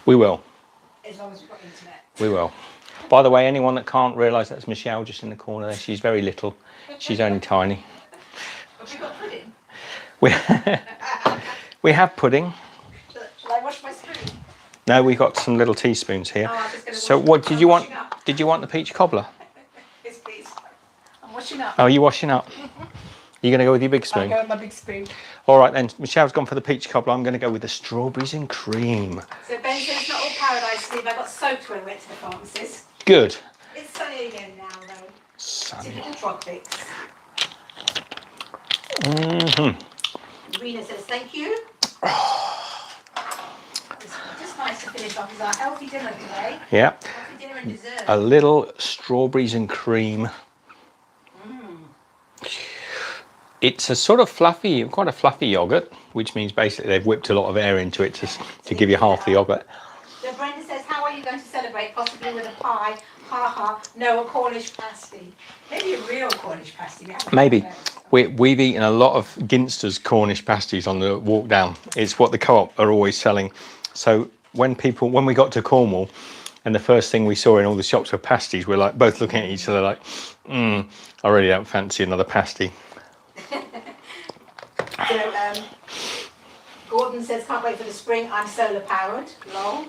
We will.
As long as we've got internet.
We will. By the way, anyone that can't realise that's Michelle just in the corner there, she's very little. She's only tiny.
Have we got pudding?
We have pudding.
Shall I wash my spoon?
No, we've got some little teaspoons here.
Oh, I'm just gonna
So
wash-
what did you want?
washing up.
Did you want the peach cobbler?
Yes, please. I'm washing up.
Oh, are you washing up? You're going to go with your big
I'll
spoon?
go with my big spoon.
All right then, Michelle's gone for the peach cobbler. I'm going to go with the strawberries and cream.
So Ben says it's not all paradise, Steve. I got soaked when we went to the pharmacist.
Good.
It's sunny again now, though.
Sunny.
Typical tropics. Rena says thank you. It's just nice to finish off with our healthy dinner today.
Yeah.
Healthy dinner and dessert.
A little strawberries and cream. It's a sort of fluffy, quite a fluffy yogurt, which means basically they've whipped a lot of air into it to give you half the yogurt.
So Brenda says, how are you going to celebrate? Possibly with a pie? Ha ha. No, a Cornish pasty. Maybe a real Cornish pasty.
Maybe. We've eaten a lot of Ginster's Cornish pasties on the walk down. It's what the co-op are always selling. So when we got to Cornwall and the first thing we saw in all the shops were pasties, we're like both looking at each other like, I really don't fancy another pasty.
So, Gordon says, can't wait for the spring. I'm solar powered. Lol.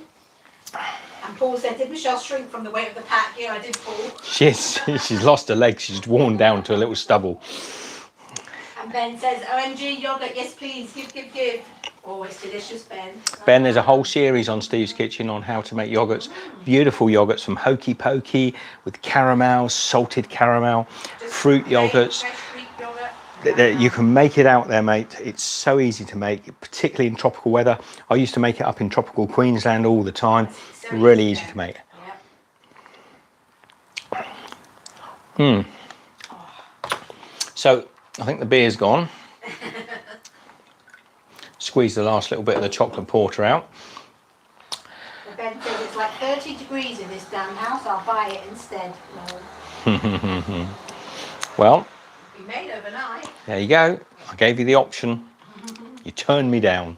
And Paul said, did Michelle shrink from the weight of the pack? Yeah, I did, Paul.
She's lost her legs. She's worn down to a little stubble.
And Ben says, OMG, yogurt, yes please, give. Always delicious, Ben.
Ben, there's a whole series on Steve's Kitchen on how to make yogurts. Beautiful yogurts from Hokey Pokey with caramel, salted caramel,
Just
fruit yogurts.
Fresh Greek yogurt.
You can make it out there, mate. It's so easy to make, particularly in tropical weather. I used to make it up in tropical Queensland all the time.
So
Really easy to make.
Yeah.
So I think the beer's gone. Squeeze the last little bit of the chocolate porter out.
Ben says it's like 30 degrees in this damn house. I'll buy it instead. No.
Well,
Be made overnight.
there you go. I gave you the option. You turned me down.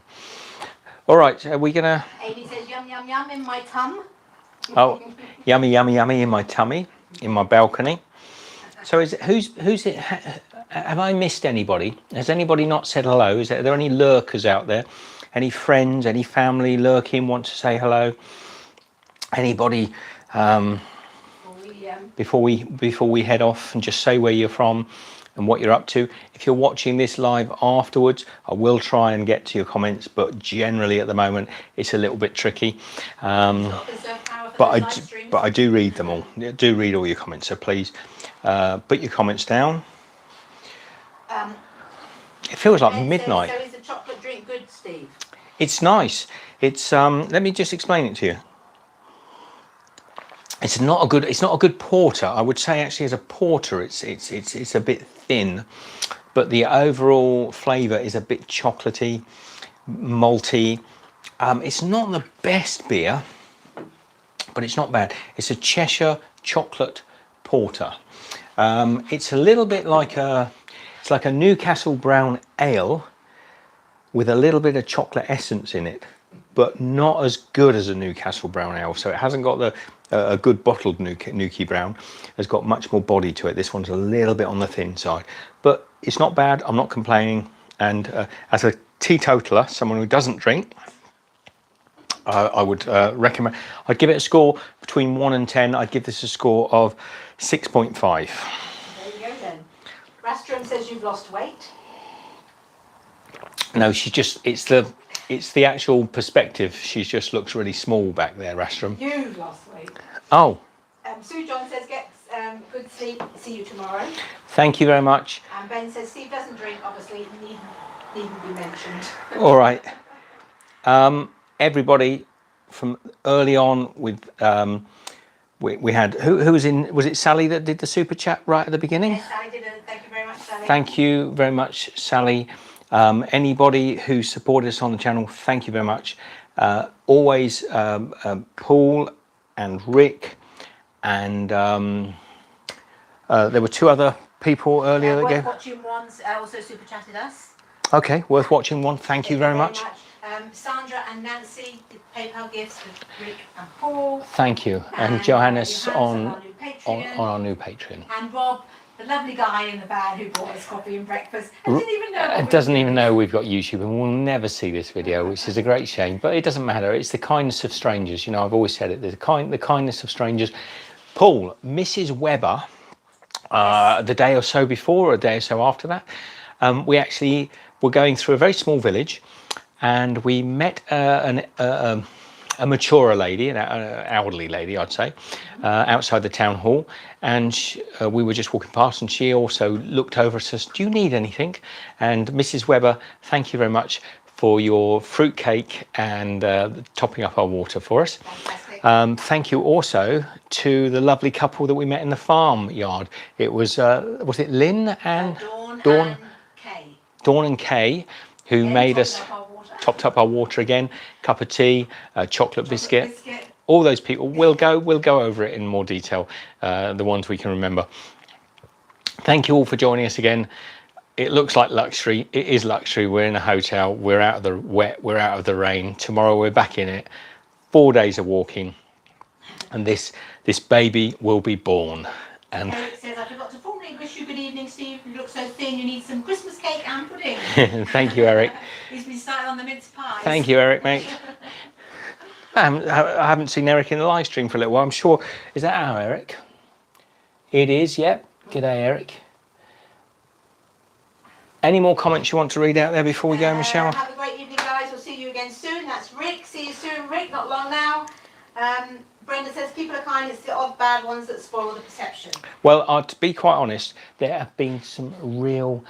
All right, are we gonna?
Amy says yum yum yum in my tum.
Oh, yummy, yummy, yummy in my tummy, in my balcony. So who's it? Have I missed anybody? Has anybody not said hello? Are there any lurkers out there? Any friends, any family lurking want to say hello? Anybody before we head off and just say where you're from and what you're up to? If you're watching this live afterwards, I will try and get to your comments, but generally at the moment it's a little bit tricky. But I do read them all. I do read all your comments, so please put your comments down. It feels like midnight.
So is the chocolate drink good, Steve?
It's nice. It's let me just explain it to you. It's not a good porter. I would say actually as a porter it's a bit thin, but the overall flavour is a bit chocolatey, malty. It's not the best beer, but it's not bad. It's a Cheshire chocolate porter. It's a little bit like a Newcastle brown ale with a little bit of chocolate essence in it, but not as good as a Newcastle brown ale. So it hasn't got a good bottled Nuki brown. Has got much more body to it. This one's a little bit on the thin side, but it's not bad. I'm not complaining. And as a teetotaler, someone who doesn't drink, I would recommend. I'd give it a score between 1 and 10. I'd give this a score of 6.5.
There you go then. Rastrum says you've lost weight.
No, it's the actual perspective. She just looks really small back there, Rastrum.
You've lost weight.
Oh.
Sue John says, get good sleep. See you tomorrow.
Thank you very much.
And Ben says, Steve doesn't drink, obviously, needn't be mentioned.
All right. Everybody from early on with we had who was in, was it Sally that did the super chat right at the beginning?
Yes, Sally did it. Thank you very much, Sally.
Thank you very much, Sally. Anybody who supported us on the channel, thank you very much. Always Paul and Rick, and there were two other people earlier that gave.
Watching ones also super chatted us.
Okay, worth watching one. Thank you very much.
Sandra and Nancy did PayPal gifts with Rick and Paul.
Thank you. And Johannes on our new Patreon.
And Rob, the lovely guy in the van who bought us coffee and breakfast and didn't even know.
Doesn't even know we've got YouTube, and will never see this video, which is a great shame. But it doesn't matter. It's the kindness of strangers. You know, I've always said it. The kindness of strangers. Paul, Mrs. Webber, the day or so before, or a day or so after that, we actually were going through a very small village. And we met a mature lady, an elderly lady, I'd say, outside the town hall. And we were just walking past, and she also looked over and says, "Do you need anything?" And Mrs. Webber, thank you very much for your fruit cake and topping up our water for us. Thank you also to the lovely couple that we met in the farmyard. It was it Lynn and
Dawn
and Kay, who made us. Topped up our water again, cup of tea, chocolate biscuit. All those people, we'll go over it in more detail, the ones we can remember. Thank you all for joining us again. It looks like luxury. It is luxury. We're in a hotel. We're out of the wet. We're out of the rain. Tomorrow we're back in it. 4 days of walking, and this baby will be born. And
Eric says, I forgot to formally wish you good evening, Steve. You look so thin, you need some Christmas cake and pudding.
Thank you, Eric.
He's been starting on the mince pies.
Thank you, Eric, mate. I haven't seen Eric in the live stream for a little while. I'm sure, is that our Eric? It is, yep. G'day, Eric. Any more comments you want to read out there before we go, Michelle?
Have a great evening, guys. We'll see you again soon. That's Rick. See you soon, Rick. Not long now. Brenda says, people are kind, it's the odd bad ones that spoil the perception.
Well, to be quite honest, there have been some real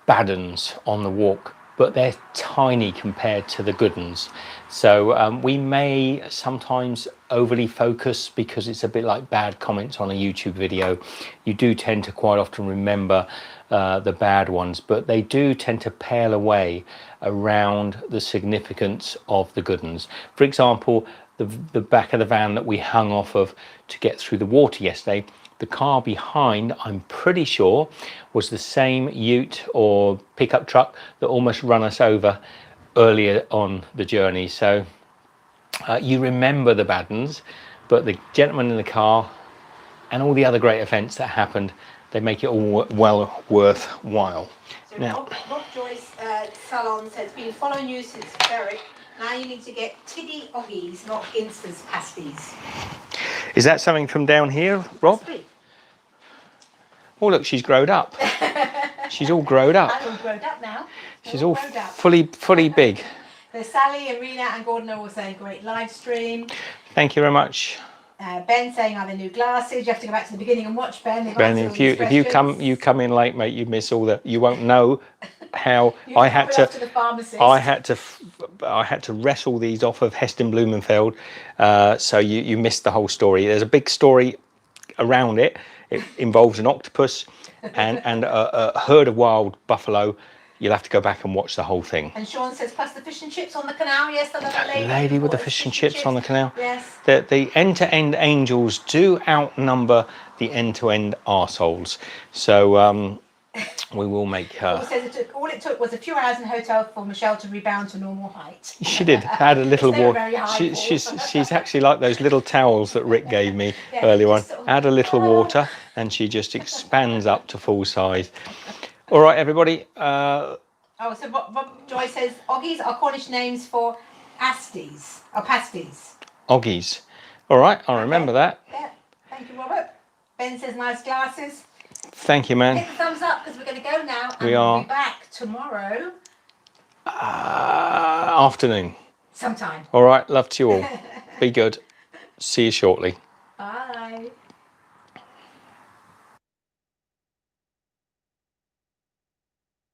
bad uns on the walk, but they're tiny compared to the good uns. So we may sometimes overly focus because it's a bit like bad comments on a YouTube video. You do tend to quite often remember the bad ones, but they do tend to pale away around the significance of the good uns. For example, the back of the van that we hung off of to get through the water yesterday, the car behind, I'm pretty sure, was the same ute or pickup truck that almost ran us over earlier on the journey. So you remember the bad ones, but the gentleman in the car and all the other great events that happened, they make it all well worthwhile.
So
Now,
Rob Joyce Salon says, been following you since Berwick. Now you need to get tiddy oggies, not Ginster's pasties.
is that something from down here, Rob? Oh, look, she's grown up. She's all grown up.
I'm all grown up now.
She's all fully big.
So Sally and Rena and Gordon are all saying great live stream.
Thank you very much.
Ben saying, are there new glasses? You have to go back to the beginning and watch, Ben.
Ben, if you come in late, mate, you miss all that. You won't know how I had to wrestle these off of Heston Blumenfeld. So you missed the whole story. There's a big story around it. It involves an octopus and a herd of wild buffalo. You'll have to go back and watch the whole thing.
And Sean says, plus the fish and chips on the canal. Yes, the
lady with the fish and chips on the canal.
Yes.
The end-to-end angels do outnumber the end-to-end arseholes. So we will make her.
All it took was a few hours in the hotel for Michelle to rebound to normal height.
She did. Add a little water. She's actually like those little towels that Rick gave me earlier on. Add a little water, and she just expands up to full size. All right, everybody.
So Rob Joy says, oggies are Cornish names for pasties.
Oggies. All right, I'll remember that.
Yeah. Thank you, Robert. Ben says, nice glasses.
Thank you, man.
Hit the thumbs up because we're going to go now. And
we'll
be back tomorrow.
Afternoon.
Sometime.
All right, love to you all. Be good. See you shortly.